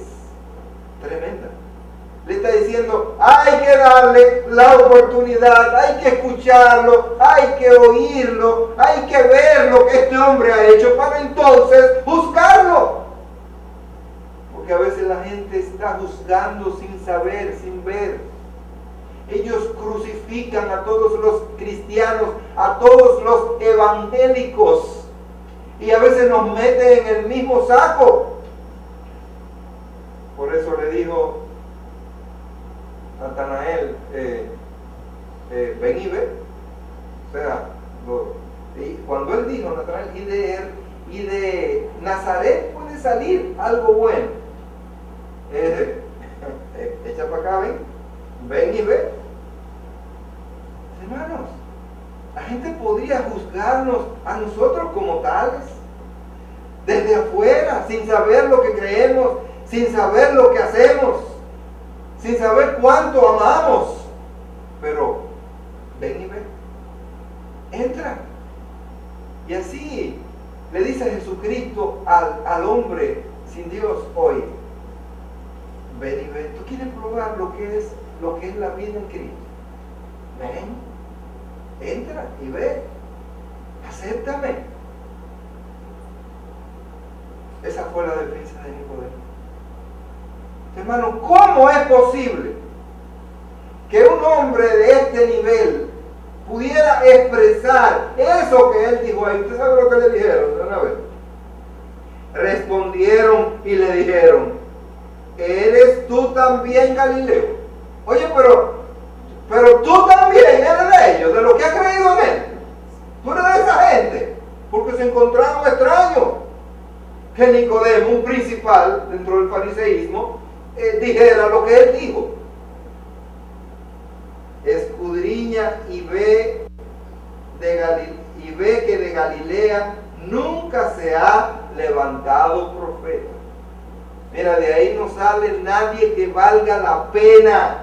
tremenda. Le está diciendo, hay que darle la oportunidad, hay que escucharlo, hay que oírlo, hay que ver lo que este hombre ha hecho para entonces juzgarlo. Porque a veces la gente está juzgando sin saber, sin ver. Ellos crucifican a todos los cristianos, a todos los evangélicos, y a veces nos meten en el mismo saco. Por eso le dijo Natanael, ven y ve. O sea, y cuando él dijo, Natanael, y de Nazaret puede salir algo bueno. Echa para acá, ven y ve. Hermanos, la gente podría juzgarnos a nosotros como tales, desde afuera, sin saber lo que creemos, sin saber lo que hacemos, sin saber cuánto amamos. Pero ven y ve, entra. Y así le dice Jesucristo al hombre sin Dios hoy, ven y ve. ¿Tú quieres probar lo que es la vida en Cristo? Ven, entra y ve, acéptame. Esa fue la defensa de Nicodemo. Hermano, ¿cómo es posible que un hombre de este nivel pudiera expresar eso que él dijo ahí? ¿Usted sabe lo que le dijeron de una vez? Respondieron y le dijeron, ¿eres tú también Galileo? Oye, pero tú también eres de ellos, de los que has creído en él. Tú eres de esa gente, porque se encontraron extraño que Nicodemo, un principal dentro del fariseísmo, dijera lo que él dijo. Escudriña y ve que de Galilea nunca se ha levantado profeta. Mira, de ahí no sale nadie que valga la pena.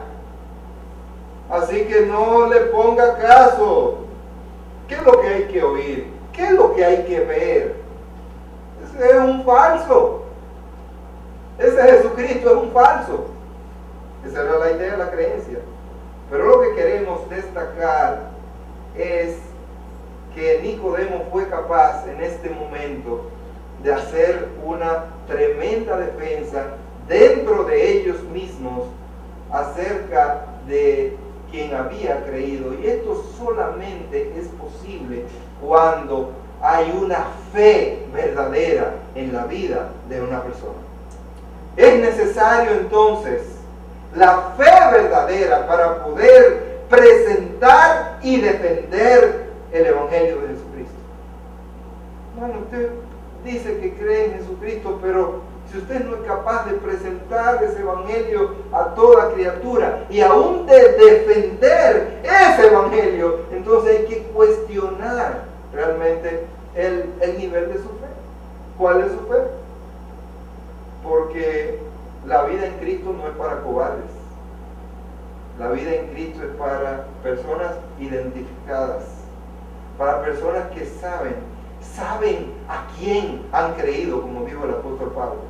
Así que no le ponga caso. ¿Qué es lo que hay que oír? ¿Qué es lo que hay que ver? Ese es un falso. Ese Jesucristo es un falso. Esa era la idea, la creencia. Pero lo que queremos destacar es que Nicodemo fue capaz en este momento de hacer una tremenda defensa dentro de ellos mismos acerca de quien había creído. Y esto solamente es posible cuando hay una fe verdadera en la vida de una persona. Es necesario entonces la fe verdadera para poder presentar y defender el Evangelio de Jesucristo. Bueno, usted dice que cree en Jesucristo, pero si usted no es capaz de presentar ese Evangelio a toda criatura y aún de defender ese Evangelio, entonces hay que cuestionar realmente el nivel de su fe. ¿Cuál es su fe? Porque la vida en Cristo no es para cobardes. La vida en Cristo es para personas identificadas, para personas que saben a quién han creído, como dijo el apóstol Pablo.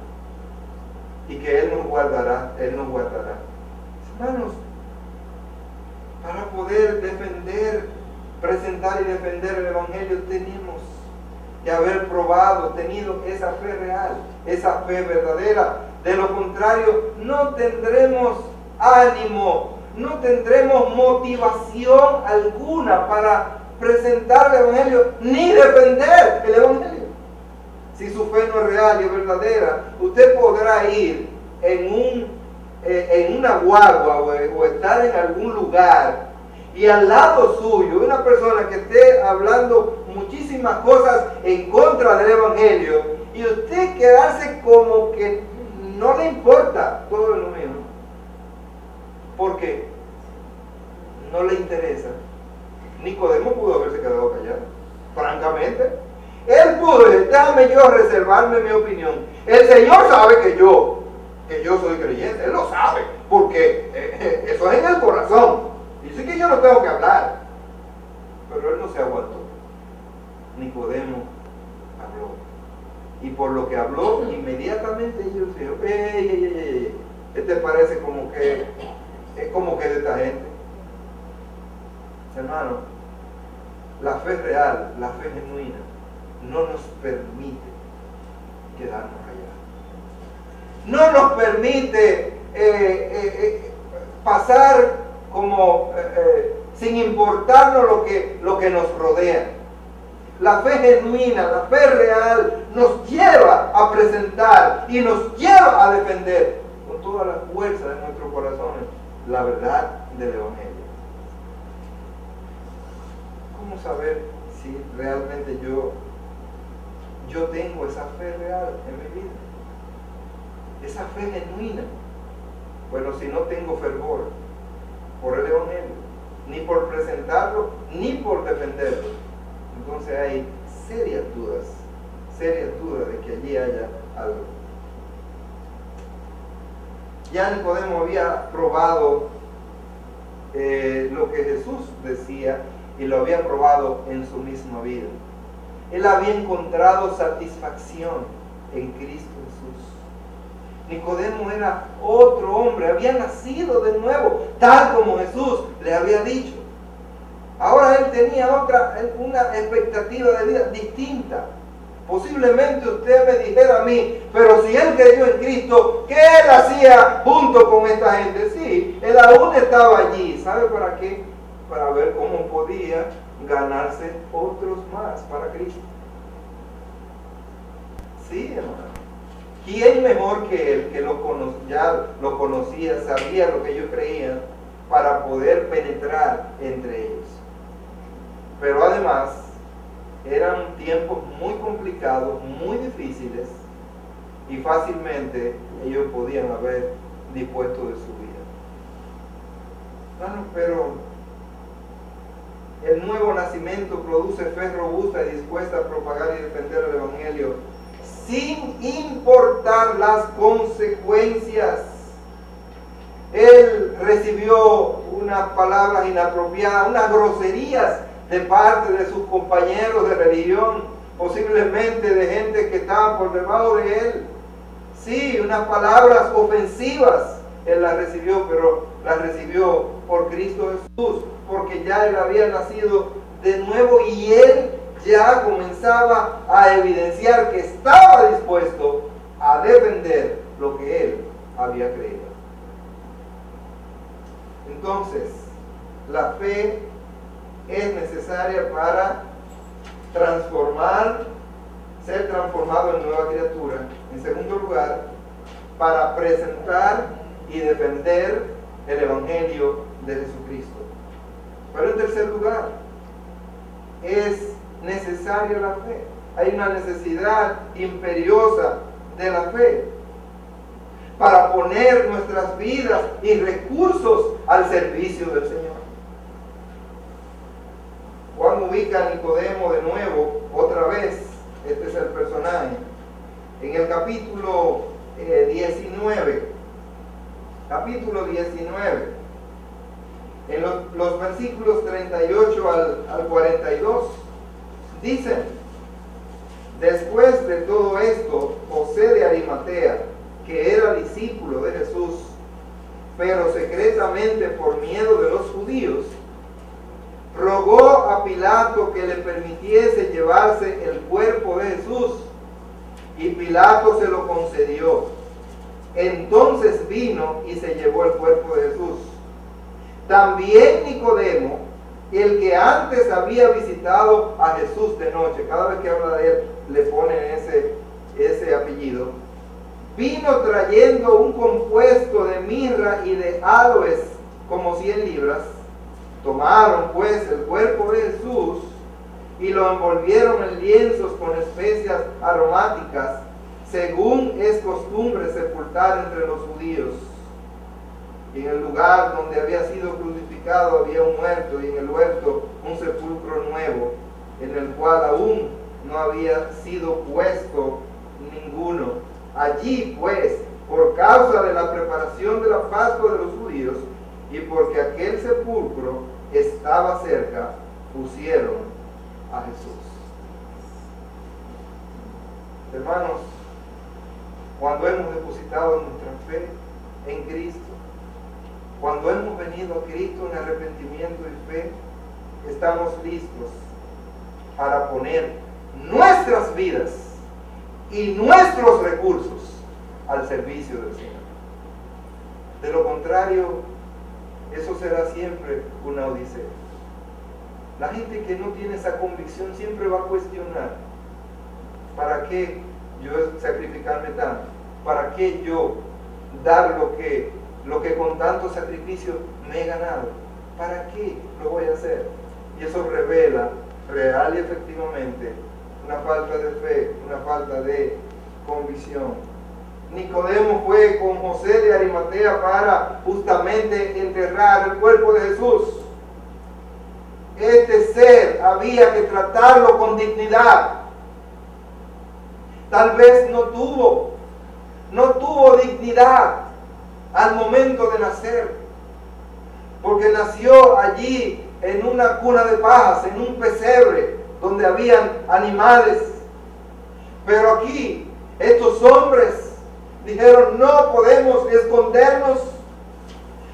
y que Él nos guardará, Él nos guardará. Hermanos, para poder defender, presentar y defender el Evangelio tenemos que haber probado, tenido esa fe real, esa fe verdadera. De lo contrario, no tendremos ánimo, no tendremos motivación alguna para presentar el Evangelio, ni defender el Evangelio. Si su fe no es real y es verdadera, usted podrá ir en una guagua o estar en algún lugar y al lado suyo una persona que esté hablando muchísimas cosas en contra del Evangelio y usted quedarse como que no le importa todo lo mismo, porque no le interesa. Nicodemo pudo haberse quedado callado, francamente. Él pudo decir, déjame yo reservarme mi opinión. El Señor sabe que yo soy creyente, Él lo sabe, porque eso es en el corazón. Dice que yo no tengo que hablar. Pero Él no se aguantó. Nicodemo habló. Y por lo que habló, inmediatamente ellos dijeron, este parece como que es como que de esta gente. Hermano, la fe real, la fe genuina, no nos permite quedarnos allá. No nos permite pasar como sin importarnos lo que nos rodea. La fe genuina, la fe real nos lleva a presentar y nos lleva a defender con toda la fuerza de nuestros corazones la verdad del Evangelio. ¿Cómo saber si realmente yo tengo esa fe real en mi vida? Esa fe genuina. Bueno, si no tengo fervor por el Evangelio, ni por presentarlo, ni por defenderlo, entonces hay serias dudas de que allí haya algo. Ya Nicodemo había probado lo que Jesús decía y lo había probado en su misma vida. Él había encontrado satisfacción en Cristo Jesús. Nicodemo era otro hombre, había nacido de nuevo, tal como Jesús le había dicho. Ahora él tenía una expectativa de vida distinta. Posiblemente usted me dijera a mí, pero si él creyó en Cristo, ¿qué él hacía junto con esta gente? Sí, él aún estaba allí. ¿Sabe para qué? Para ver cómo podía ganarse otros más para Cristo. Sí, hermano. ¿Quién mejor que él, que ya lo conocía, sabía lo que ellos creían, para poder penetrar entre ellos? Pero además, eran tiempos muy complicados, muy difíciles, y fácilmente ellos podían haber dispuesto de su vida. Bueno, pero el nuevo nacimiento produce fe robusta y dispuesta a propagar y defender el Evangelio sin importar las consecuencias. Él recibió unas palabras inapropiadas, unas groserías de parte de sus compañeros de religión, posiblemente de gente que estaba por debajo de él. Sí, unas palabras ofensivas él las recibió, pero las recibió por Cristo Jesús, porque ya él había nacido de nuevo y él ya comenzaba a evidenciar que estaba dispuesto a defender lo que él había creído. Entonces, la fe es necesaria para ser transformado en nueva criatura. En segundo lugar, para presentar y defender el Evangelio de Jesucristo. Pero en tercer lugar, es necesaria la fe. Hay una necesidad imperiosa de la fe para poner nuestras vidas y recursos al servicio del Señor. Juan ubica a Nicodemo de nuevo, otra vez, este es el personaje, en el capítulo 19, en los versículos 38 al 42, dicen: después de todo esto, José de Arimatea, que era discípulo de Jesús, pero secretamente por miedo de los judíos, rogó a Pilato que le permitiese llevarse el cuerpo de Jesús, y Pilato se lo concedió. Entonces vino y se llevó el cuerpo de Jesús. También Nicodemo, el que antes había visitado a Jesús de noche, cada vez que habla de él le ponen ese apellido, vino trayendo un compuesto de mirra y de aloes como 100 libras. Tomaron pues el cuerpo de Jesús y lo envolvieron en lienzos con especias aromáticas, según es costumbre sepultar entre los judíos. Y en el lugar donde había sido crucificado había un huerto, y en el huerto un sepulcro nuevo, en el cual aún no había sido puesto ninguno. Allí pues, por causa de la preparación de la Pascua de los judíos, y porque aquel sepulcro estaba cerca, pusieron a Jesús. Hermanos, cuando hemos depositado nuestra fe en Cristo, cuando hemos venido a Cristo en arrepentimiento y fe, estamos listos para poner nuestras vidas y nuestros recursos al servicio del Señor. De lo contrario, eso será siempre una odisea. La gente que no tiene esa convicción siempre va a cuestionar: ¿para qué yo sacrificarme tanto? ¿Para qué yo dar lo que con tanto sacrificio me he ganado? ¿Para qué lo voy a hacer? Y eso revela real y efectivamente una falta de fe, una falta de convicción. Nicodemo fue con José de Arimatea para justamente enterrar el cuerpo de Jesús. Este ser había que tratarlo con dignidad. Tal vez no tuvo dignidad al momento de nacer, porque nació allí en una cuna de pajas, en un pesebre donde habían animales. Pero aquí estos hombres dijeron: no podemos escondernos,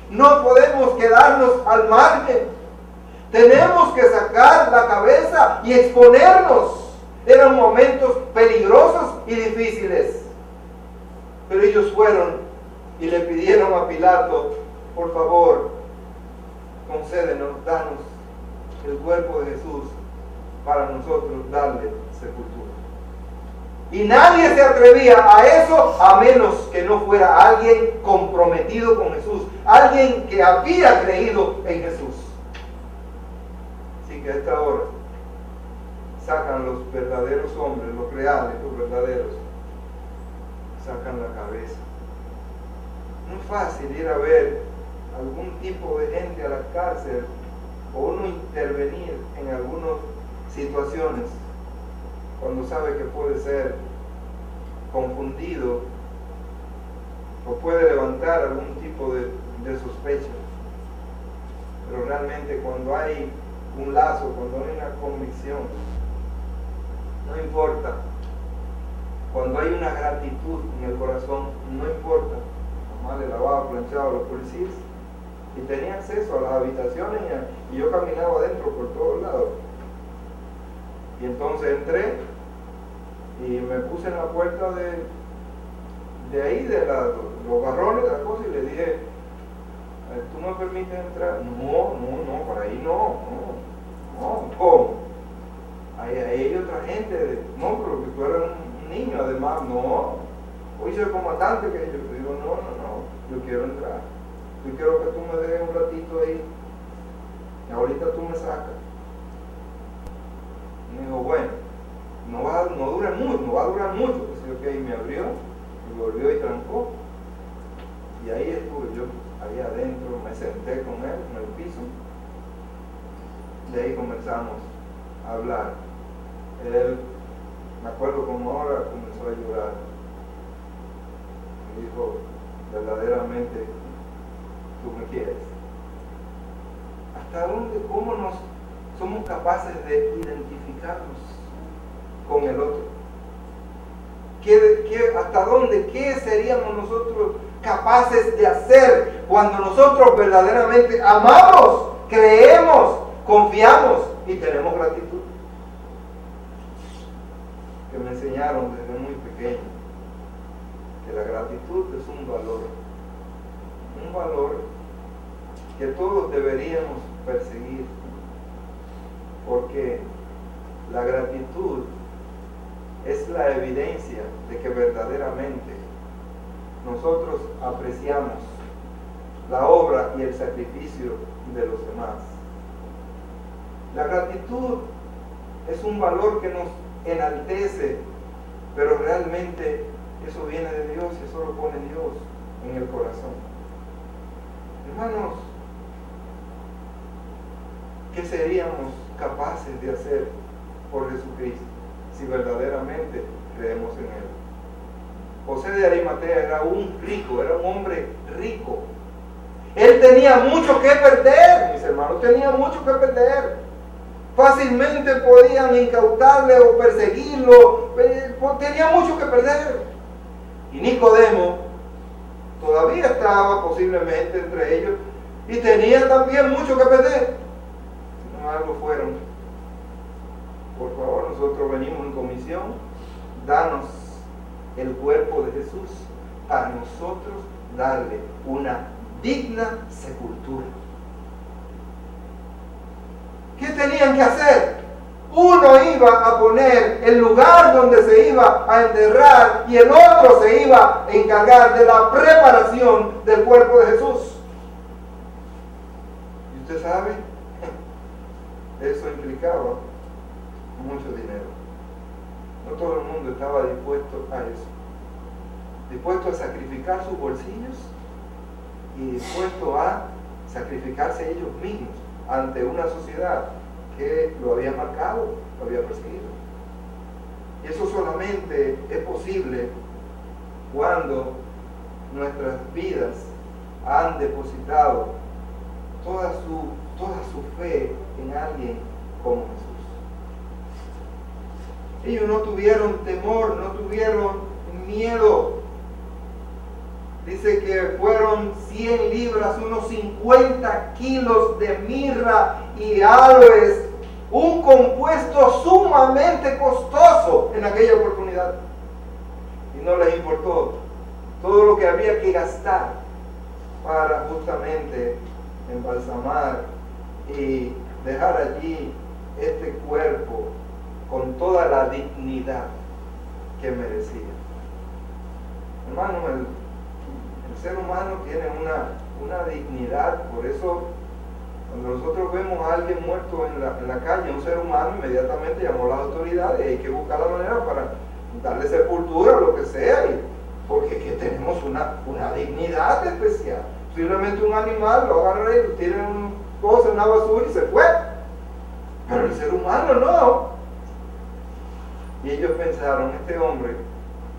no podemos quedarnos al margen, tenemos que sacar la cabeza y exponernos. Eran momentos peligrosos y difíciles, pero ellos fueron y le pidieron a Pilato: por favor, concédenos, danos el cuerpo de Jesús para nosotros darle sepultura. Y nadie se atrevía a eso a menos que no fuera alguien comprometido con Jesús, alguien que había creído en Jesús. Así que a esta hora sacan los verdaderos hombres, los reales, los verdaderos, sacan la cabeza. No es fácil ir a ver algún tipo de gente a la cárcel o uno intervenir en algunas situaciones cuando sabe que puede ser confundido o puede levantar algún tipo de sospecha. Pero realmente cuando hay un lazo, cuando hay una convicción, no importa. Cuando hay una gratitud en el corazón, no importa. Mamá le lavaba, planchaba a los policías y tenía acceso a las habitaciones y yo caminaba adentro por todos lados. Y entonces entré y me puse en la puerta de ahí, de los barrones de la cosa, y le dije: ¿tú me permites entrar? No, por ahí no, ¿cómo? Ahí hay otra gente, no, pero que tú eres un niño, además, no, hoy soy el comandante que yo digo: no, yo quiero entrar, yo quiero que tú me dejes un ratito ahí, y ahorita tú me sacas. Me dijo: bueno, no va a durar mucho. Pues, ok, me abrió, me volvió y trancó, y ahí estuve yo, ahí adentro, me senté con él en el piso, y ahí comenzamos a hablar. Él, me acuerdo como ahora, comenzó a llorar. Me dijo: verdaderamente tú me quieres. ¿Hasta dónde, cómo somos capaces de identificarnos con el otro? ¿Hasta dónde? ¿Qué seríamos nosotros capaces de hacer cuando nosotros verdaderamente amamos, creemos, confiamos y tenemos gratitud? Que me enseñaron desde muy pequeño que la gratitud es un valor que todos deberíamos perseguir, porque la gratitud es la evidencia de que verdaderamente nosotros apreciamos la obra y el sacrificio de los demás. La gratitud es un valor que nos enaltece, pero realmente eso viene de Dios y eso lo pone Dios en el corazón. Hermanos, ¿qué seríamos capaces de hacer por Jesucristo si verdaderamente creemos en Él? José de Arimatea era un hombre rico. Él tenía mucho que perder, mis hermanos, tenía mucho que perder. Fácilmente podían incautarle o perseguirlo, tenía mucho que perder. Y Nicodemo todavía estaba posiblemente entre ellos y tenía también mucho que perder. Sin embargo, fueron: por favor, nosotros venimos en comisión, danos el cuerpo de Jesús para nosotros darle una digna sepultura. ¿Qué tenían que hacer? Uno iba a poner el lugar donde se iba a enterrar y el otro se iba a encargar de la preparación del cuerpo de Jesús. ¿Y usted sabe? Eso implicaba mucho dinero. No todo el mundo estaba dispuesto a eso. Dispuesto a sacrificar sus bolsillos y dispuesto a sacrificarse ellos mismos ante una sociedad que lo había marcado, lo había perseguido. Y eso solamente es posible cuando nuestras vidas han depositado toda su fe en alguien como Jesús. Ellos no tuvieron temor, no tuvieron miedo. Dice que fueron 100 libras, unos 50 kilos de mirra y aloes, un compuesto sumamente costoso en aquella oportunidad. Y no les importó todo lo que había que gastar para justamente embalsamar y dejar allí este cuerpo con toda la dignidad que merecía. Hermanos, el ser humano tiene una dignidad. Por eso cuando nosotros vemos a alguien muerto en la calle, un ser humano, inmediatamente llamó a las autoridades y hay que buscar la manera para darle sepultura o lo que sea, porque que tenemos una dignidad especial. Posiblemente un animal lo agarra y lo tira en una cosa, en una basura y se fue, pero el ser humano no. Y ellos pensaron: este hombre,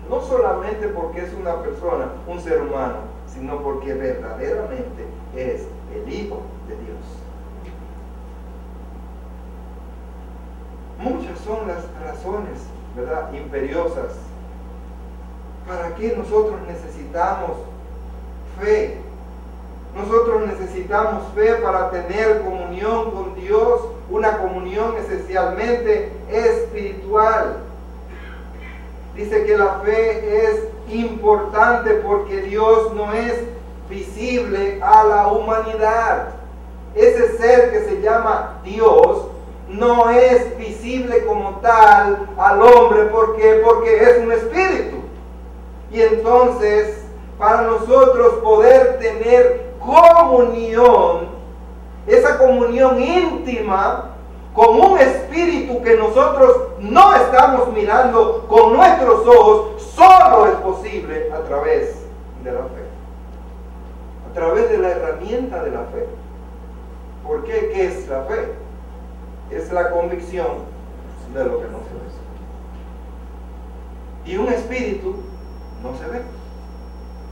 no solamente porque es una persona, un ser humano, sino porque verdaderamente es el Hijo de Dios. Muchas son las razones, ¿verdad?, imperiosas. ¿Para qué nosotros necesitamos fe? Nosotros necesitamos fe para tener comunión con Dios, una comunión esencialmente espiritual. Dice que la fe es importante porque Dios no es visible a la humanidad. Ese ser que se llama Dios no es visible como tal al hombre. ¿Por qué? Porque es un espíritu. Y entonces, para nosotros poder tener comunión, esa comunión íntima con un espíritu que nosotros no estamos mirando con nuestros ojos, solo es posible a través de la fe, a través de la herramienta de la fe. ¿Por qué? ¿Qué es la fe? Es la convicción de lo que no se ve. Y un espíritu no se ve.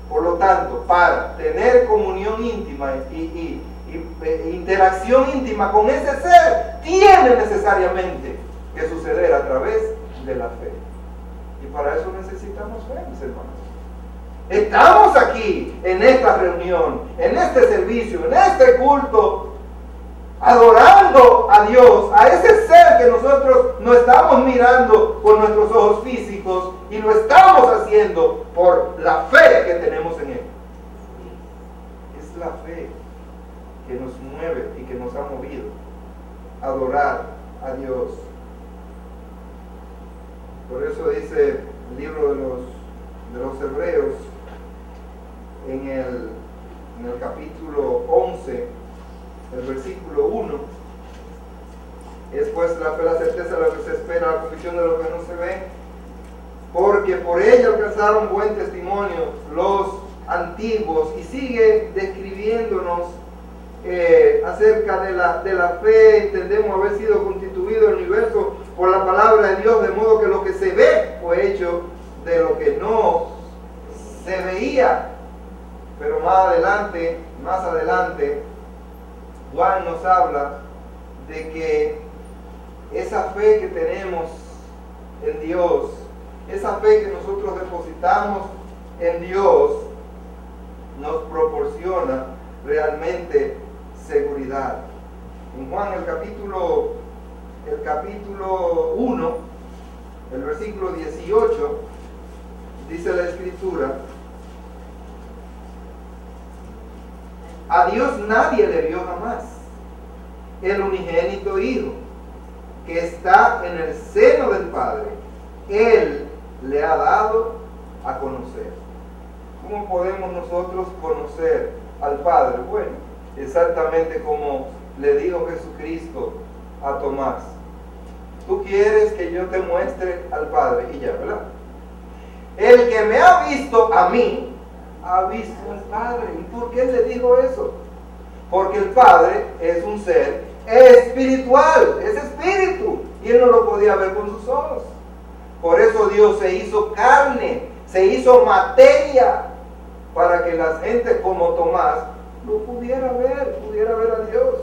Por lo tanto, para tener comunión íntima y interacción íntima con ese ser, tiene necesariamente que suceder a través de la fe. Y para eso necesitamos fe, mis hermanos. Estamos aquí, en esta reunión, en este servicio, en este culto, adorando a Dios, a ese ser que nosotros no estamos mirando con nuestros ojos físicos, y lo estamos haciendo por la fe que tenemos en Él. Es la fe que nos mueve y que nos ha movido a adorar a Dios. Por eso dice el libro de los Hebreos, en el capítulo 11, el versículo 1, es pues la fe, la certeza de lo que se espera, la convicción de lo que no se ve, porque por ella alcanzaron buen testimonio los antiguos. Y sigue describiéndonos acerca de la fe. Entendemos haber sido constituido el universo por la palabra de Dios, de modo que lo que se ve fue hecho de lo que no se veía. Pero más adelante, Juan nos habla de que esa fe que tenemos en Dios, esa fe que nosotros depositamos en Dios, nos proporciona realmente seguridad. En Juan el capítulo 1, el versículo 18, dice la Escritura: a Dios nadie le vio jamás. El unigénito Hijo, que está en el seno del Padre, Él le ha dado a conocer. ¿Cómo podemos nosotros conocer al Padre? Bueno, exactamente como le dijo Jesucristo a Tomás: tú quieres que yo te muestre al Padre, y ya, ¿verdad? El que me ha visto a mí, ha visto al Padre. ¿Y por qué le dijo eso? Porque el Padre es un ser espiritual, es espíritu, y Él no lo podía ver con sus ojos. Por eso Dios se hizo carne, se hizo materia, para que la gente como Tomás lo pudiera ver a Dios,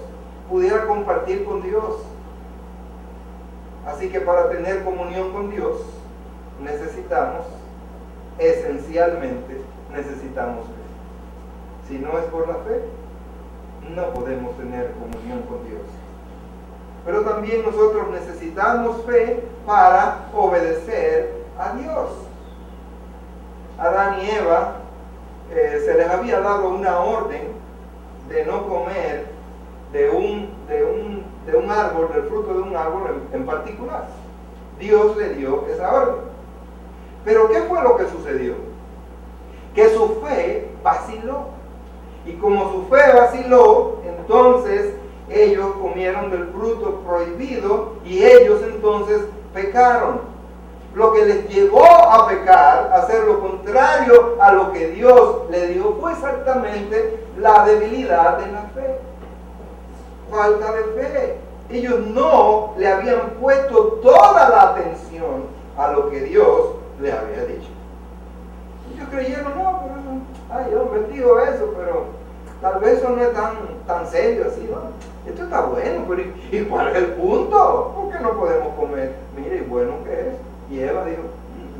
pudiera compartir con Dios. Así que para tener comunión con Dios esencialmente necesitamos fe. Si no es por la fe, no podemos tener comunión con Dios. Pero también nosotros necesitamos fe para obedecer a Dios. Adán y Eva se les había dado una orden de no comer de un árbol, del fruto de un árbol en particular. Dios le dio esa orden. Pero ¿qué fue lo que sucedió? Que su fe vaciló. Y como su fe vaciló, entonces ellos comieron del fruto prohibido y ellos entonces pecaron. Lo que les llevó a pecar, a hacer lo contrario a lo que Dios le dio, fue exactamente la debilidad de la fe. Falta de fe. Ellos no le habían puesto toda la atención a lo que Dios le había dicho. Ellos creyeron, no, pero yo bendigo eso, pero tal vez eso no es tan serio así, ¿no? Esto está bueno, pero ¿y cuál es el punto? ¿Por qué no podemos comer? Mire, ¿y bueno qué es? Y Eva dijo,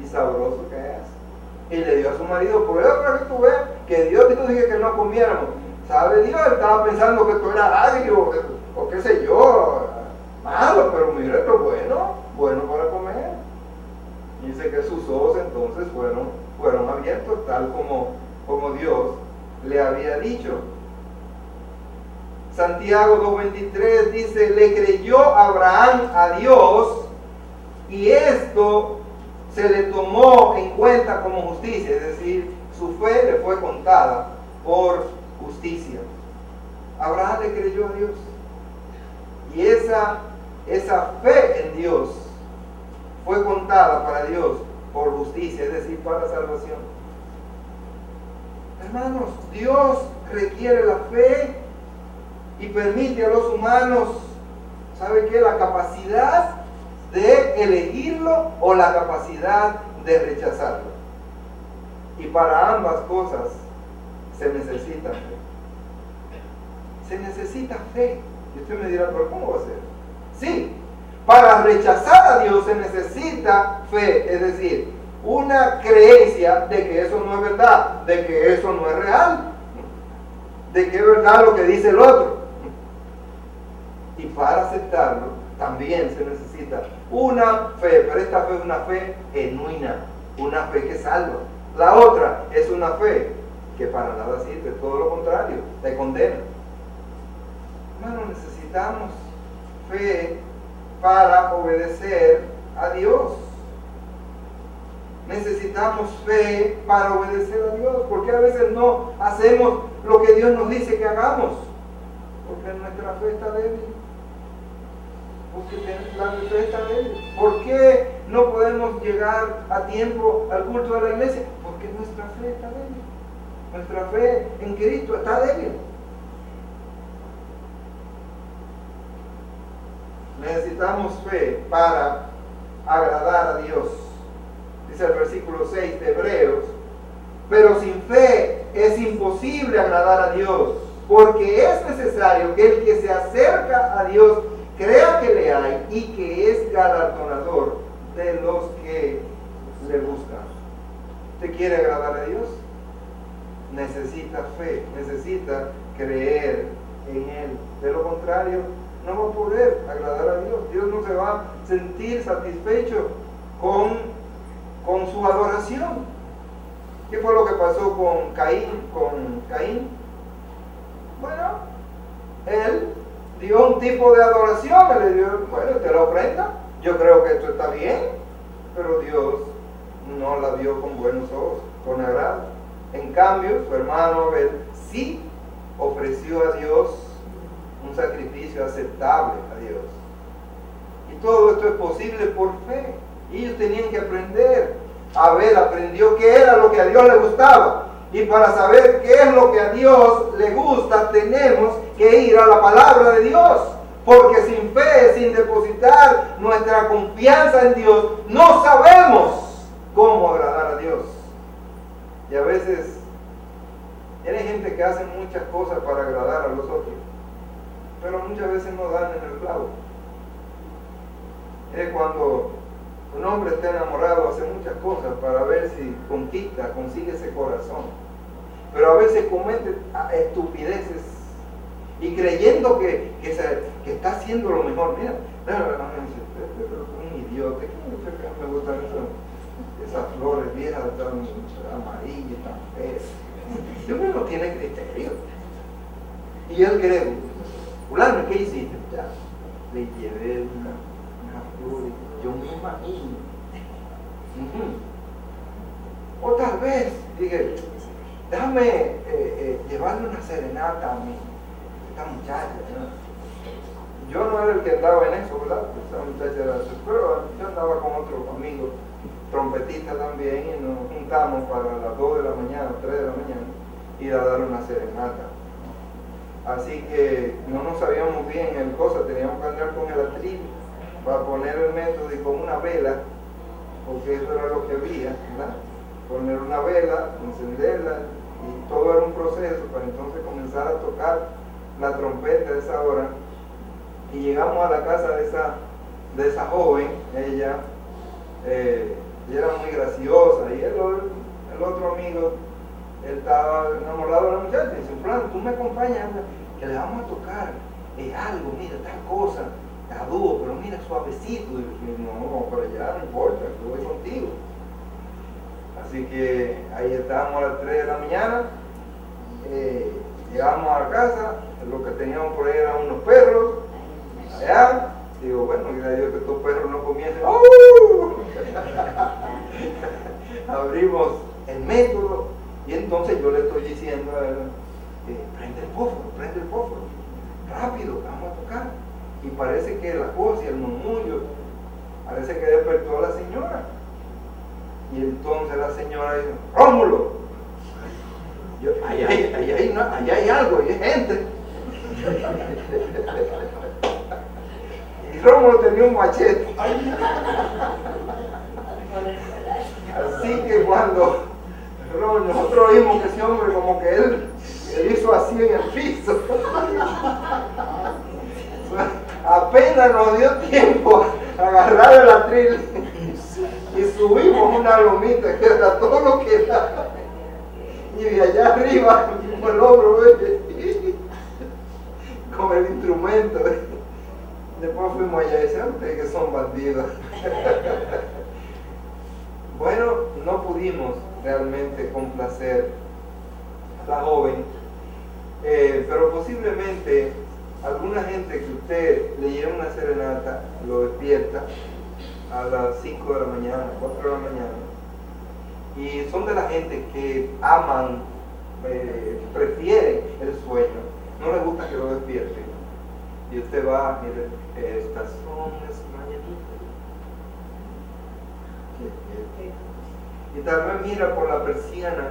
¿y sabroso qué es? Y le dio a su marido, prueba para que tú veas que Dios dijo que no comiéramos. ¿Sabe Dios? Él estaba pensando que esto era agrio, o qué sé yo, malo, pero mire, esto es bueno para comer. Dice que sus ojos entonces fueron abiertos, tal como Dios le había dicho. Santiago 2:23 dice, le creyó Abraham a Dios y esto se le tomó en cuenta como justicia, es decir, su fe le fue contada por justicia. Abraham le creyó a Dios y esa fe en Dios fue contada para Dios por justicia, es decir, para salvación. Hermanos, Dios requiere la fe y permite a los humanos, ¿sabe qué? La capacidad de elegirlo o la capacidad de rechazarlo. Y para ambas cosas se necesita fe. Se necesita fe. Y usted me dirá, ¿pero cómo va a ser? Sí, para rechazar a Dios se necesita fe. Es decir, una creencia de que eso no es verdad, de que eso no es real, de que es verdad lo que dice el otro. Y para aceptarlo también se necesita una fe, pero esta fe es una fe genuina, una fe que salva. La otra es una fe que para nada sirve, todo lo contrario, te condena. Hermano, necesitamos fe para obedecer a Dios. Necesitamos fe para obedecer a Dios, porque a veces no hacemos lo que Dios nos dice que hagamos, porque nuestra fe está débil. Porque la fe está débil. ¿Por qué no podemos llegar a tiempo al culto de la iglesia? Porque nuestra fe está débil. Nuestra fe en Cristo está débil. Necesitamos fe para agradar a Dios. Dice el versículo 6 de Hebreos: pero sin fe es imposible agradar a Dios, porque es necesario que el que se acerca a Dios crea que le hay y que es galardonador de los que le buscan. ¿Usted quiere agradar a Dios? Necesita fe, necesita creer en Él. De lo contrario, no va a poder agradar a Dios. Dios no se va a sentir satisfecho con su adoración. ¿Qué fue lo que pasó con Caín? Bueno, él dio un tipo de adoración, él le dio, bueno, usted la ofrenda, yo creo que esto está bien, pero Dios no la vio con buenos ojos, con agrado. En cambio, su hermano Abel sí ofreció a Dios un sacrificio aceptable a Dios. Y todo esto es posible por fe. Y ellos tenían que aprender. Abel aprendió qué era lo que a Dios le gustaba. Y para saber qué es lo que a Dios le gusta, tenemos que ir a la palabra de Dios. Porque sin fe, sin depositar nuestra confianza en Dios, no sabemos cómo agradar a Dios. Y a veces hay gente que hace muchas cosas para agradar a los otros, pero muchas veces no dan en el clavo. Es cuando un hombre está enamorado, hace muchas cosas para ver si consigue ese corazón, pero a veces comete estupideces y creyendo que está haciendo lo mejor. Mira, un idiota, que me gustan esas flores viejas tan amarillas, tan feas. Dios no tiene criterio. Y él cree, fulano, ¿qué hiciste? Ya, le llevé una flor, yo me imagino. O tal vez, dije, déjame llevarle una serenata a esta muchacha, ¿no? Yo no era el que andaba en eso, ¿verdad? Esa muchacha era, pero yo andaba con otro amigo, trompetista también, y nos juntamos para las 2 de la mañana, 3 de la mañana, ir a dar una serenata. Así que no nos sabíamos bien el cosa, teníamos que andar con el atril para poner el método y con una vela, porque eso era lo que había, ¿verdad? Poner una vela, encenderla, y todo era un proceso para entonces comenzar a tocar la trompeta a esa hora. Y llegamos a la casa de esa joven, ella era muy graciosa, y el otro amigo, él estaba enamorado de la muchacha, y dice, fulano, tú me acompañas, que le vamos a tocar algo, mira, tal cosa, a dúo, pero mira, suavecito. Y yo, no, para allá, no importa, yo voy contigo. Así que ahí estábamos a las 3 de la mañana, llegamos a la casa, lo que teníamos por ahí eran unos perros, allá, digo, bueno, gracias a Dios que estos perros no comiencen. Abrimos el método, y entonces yo le estoy diciendo a él, prende el fósforo, rápido, vamos a tocar. Y parece que la cosa y el murmullo, parece que despertó a la señora. Y entonces la señora dice, Rómulo, allá hay algo, hay gente. Y Rómulo tenía un machete. Así que cuando nosotros vimos que ese hombre como que él hizo así en el piso. Apenas nos dio tiempo agarrar el atril y subimos una lomita que era todo lo que era. Y de allá arriba, con el hombro, con el instrumento. Después fuimos allá y decían, ustedes que son bandidos. Bueno, no pudimos realmente complacer a la joven, pero posiblemente alguna gente que usted le lleve una serenata lo despierta a las 5 de la mañana, 4 de la mañana, y son de la gente que aman, prefieren el sueño, no les gusta que lo despierten, y usted va y le, estas son las mañanitas, y tal vez mira por la persiana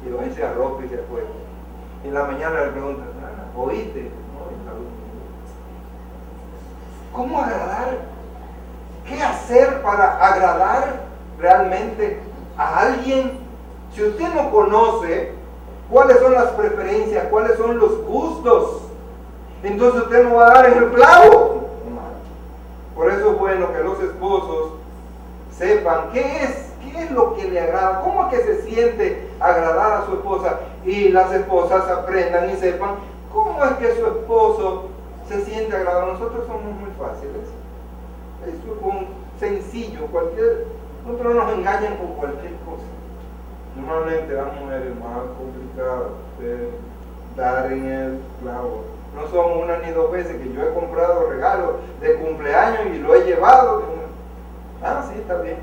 y va y se arropa y se acuesta. Y en la mañana le preguntan, ¿oíste? ¿Cómo agradar? ¿Qué hacer para agradar realmente a alguien? Si usted no conoce cuáles son las preferencias, cuáles son los gustos, entonces usted no va a dar en el clavo. Por eso es bueno que los esposos sepan qué es lo que le agrada, cómo es que se siente agradar a su esposa, y las esposas aprendan y sepan cómo es que su esposo se siente agradado. Nosotros somos muy fáciles, es sencillo, nosotros nos engañan con cualquier cosa. Normalmente las mujeres más complicadas de dar en el clavo. No son una ni dos veces que yo he comprado regalos de cumpleaños y lo he llevado. Ah, sí, está bien.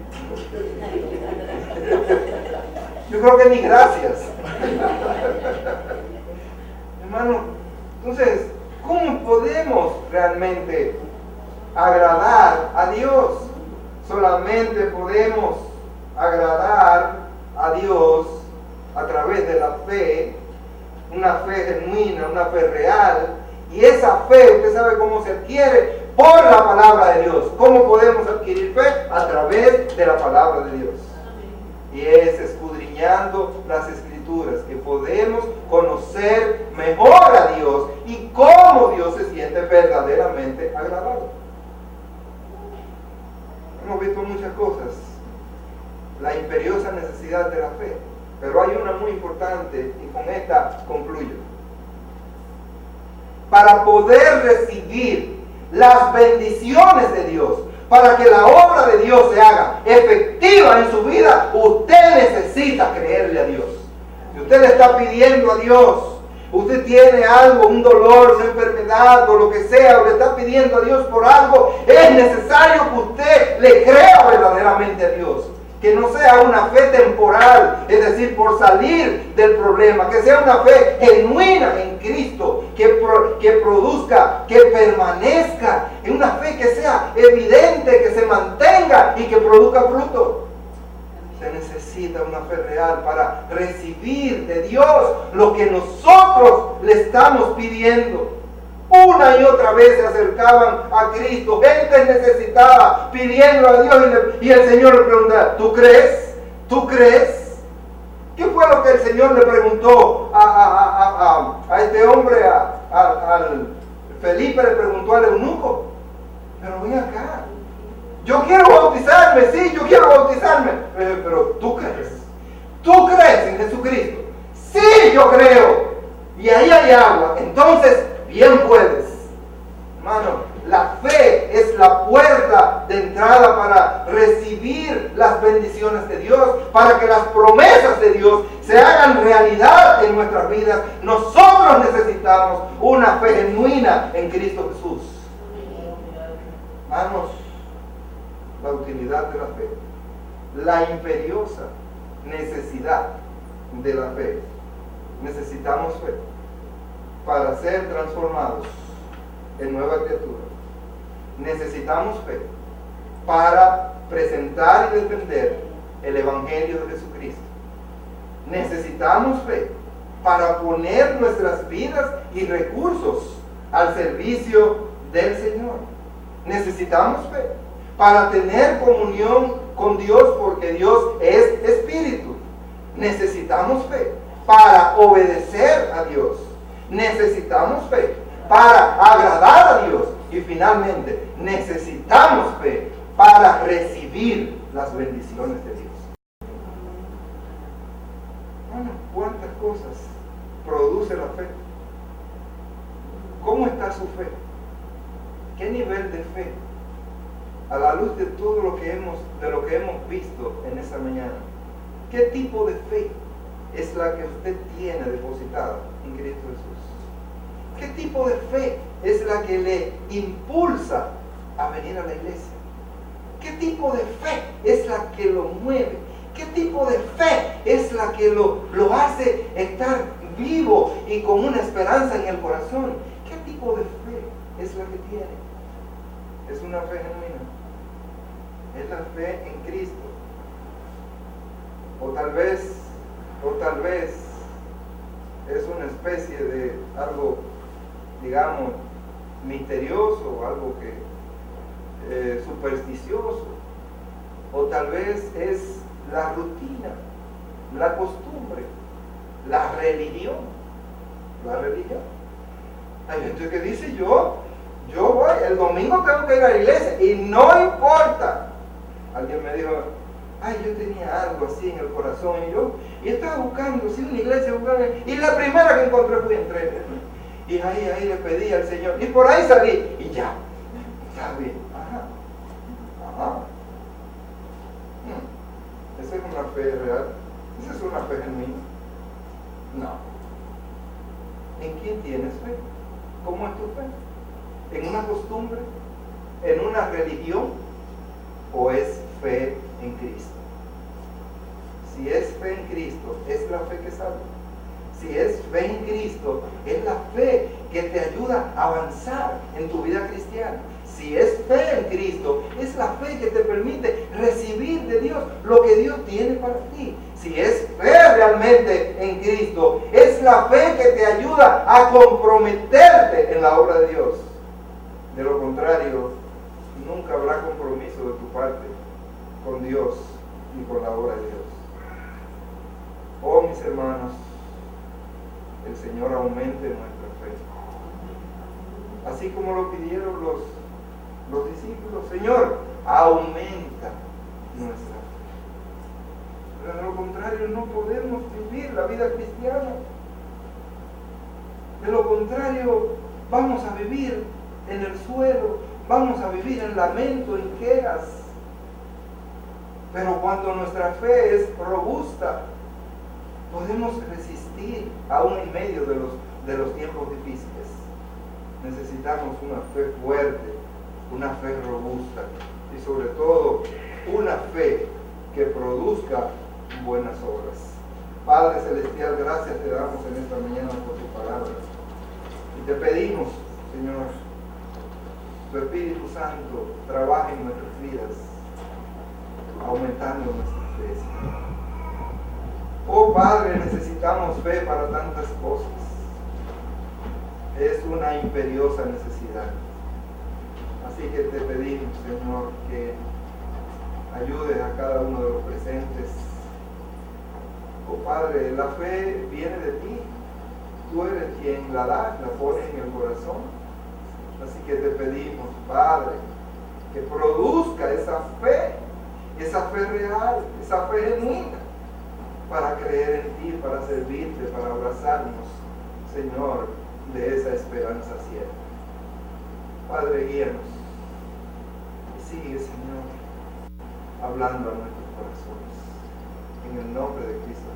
Yo creo que ni gracias. Hermano, entonces, ¿cómo podemos realmente agradar a Dios? Solamente podemos agradar a Dios a través de la fe, una fe genuina, una fe real. Y esa fe, usted sabe cómo se adquiere, por la palabra de Dios. ¿Cómo podemos adquirir fe? A través de la palabra de Dios. Y es escudriñando las Escrituras que podemos conocer mejor a Dios y cómo Dios se siente verdaderamente agradado. Hemos visto muchas cosas, la imperiosa necesidad de la fe, pero hay una muy importante y con esta concluyo. Para poder recibir las bendiciones de Dios, para que la obra de Dios se haga efectiva en su vida, usted necesita creerle a Dios. Si usted le está pidiendo a Dios, usted tiene algo, un dolor, una enfermedad o lo que sea, o le está pidiendo a Dios por algo, es necesario que usted le crea verdaderamente a Dios. Que no sea una fe temporal, es decir, por salir del problema, que sea una fe genuina en Cristo, que produzca, que permanezca, en una fe que sea evidente, que se mantenga y que produzca fruto. Se necesita una fe real para recibir de Dios lo que nosotros le estamos pidiendo. Una y otra vez se acercaban a Cristo, gente necesitada, pidiendo a Dios, y el Señor le preguntaba, ¿tú crees? ¿Tú crees? ¿Qué fue lo que el Señor le preguntó a este hombre, al Felipe le preguntó al eunuco? Pero ven acá, yo quiero bautizarme, sí, yo quiero bautizarme, pero ¿tú crees? ¿Tú crees en Jesucristo? Sí, yo creo, y ahí hay agua, entonces bien puedes. Hermano, la fe es la puerta de entrada para recibir las bendiciones de Dios, para que las promesas de Dios se hagan realidad en nuestras vidas. Nosotros necesitamos una fe genuina en Cristo Jesús. Hermanos, la utilidad de la fe, la imperiosa necesidad de la fe. Necesitamos fe para ser transformados en nueva criatura. Necesitamos fe para presentar y defender el Evangelio de Jesucristo. Necesitamos fe para poner nuestras vidas y recursos al servicio del Señor. Necesitamos fe para tener comunión con Dios, porque Dios es Espíritu. Necesitamos fe para obedecer a Dios. Necesitamos fe para agradar a Dios. Y finalmente, necesitamos fe para recibir las bendiciones de Dios. Bueno, ¿cuántas cosas produce la fe? ¿Cómo está su fe? ¿Qué nivel de fe? A la luz de todo lo que hemos visto en esta mañana, ¿qué tipo de fe es la que usted tiene depositada en Cristo Jesús? ¿Qué tipo de fe es la que le impulsa a venir a la iglesia? ¿Qué tipo de fe es la que lo mueve? ¿Qué tipo de fe es la que lo hace estar vivo y con una esperanza en el corazón? ¿Qué tipo de fe es la que tiene? ¿Es una fe genuina? ¿Es la fe en Cristo? O tal vez es una especie de algo, digamos, misterioso, algo que supersticioso, o tal vez es la rutina, la costumbre, la religión. Hay gente que dice, yo voy, el domingo tengo que ir a la iglesia y no importa. Alguien me dijo, yo tenía algo así en el corazón y estaba buscando, sí, una iglesia, y la primera que encontré fui entré. Y ahí le pedí al Señor, y por ahí salí, y ya, está bien. Ajá. ¿Esa es una fe real? ¿Esa es una fe genuina? No. ¿En quién tienes fe? ¿Cómo es tu fe? ¿En una costumbre? ¿En una religión? ¿O es fe en Cristo? Si es fe en Cristo, es la fe que salva. Si es fe en Cristo, es la fe que te ayuda a avanzar en tu vida cristiana. Si es fe en Cristo, es la fe que te permite recibir de Dios lo que Dios tiene para ti. Si es fe realmente en Cristo, es la fe que te ayuda a comprometerte en la obra de Dios. De lo contrario, nunca habrá compromiso de tu parte con Dios y con la obra de Dios. Oh, mis hermanos, el Señor aumente nuestra fe. Así como lo pidieron los discípulos, Señor, aumenta nuestra fe. Pero de lo contrario no podemos vivir la vida cristiana. De lo contrario vamos a vivir en el suelo, vamos a vivir en lamento, en quejas. Pero cuando nuestra fe es robusta, podemos resistir aún en medio de los tiempos difíciles. Necesitamos una fe fuerte, una fe robusta y sobre todo una fe que produzca buenas obras. Padre Celestial, gracias te damos en esta mañana por tu palabra. Y te pedimos, Señor, tu Espíritu Santo trabaje en nuestras vidas, aumentando nuestra fe, Señor. Oh Padre, necesitamos fe para tantas cosas. Es una imperiosa necesidad. Así que te pedimos, Señor, que ayudes a cada uno de los presentes. Oh Padre, la fe viene de ti. Tú eres quien la da, la pone en el corazón. Así que te pedimos, Padre, que produzca esa fe real, esa fe genuina, para creer en ti, para servirte, para abrazarnos, Señor, de esa esperanza cierta. Padre, guíanos y sigue, Señor, hablando a nuestros corazones. En el nombre de Cristo.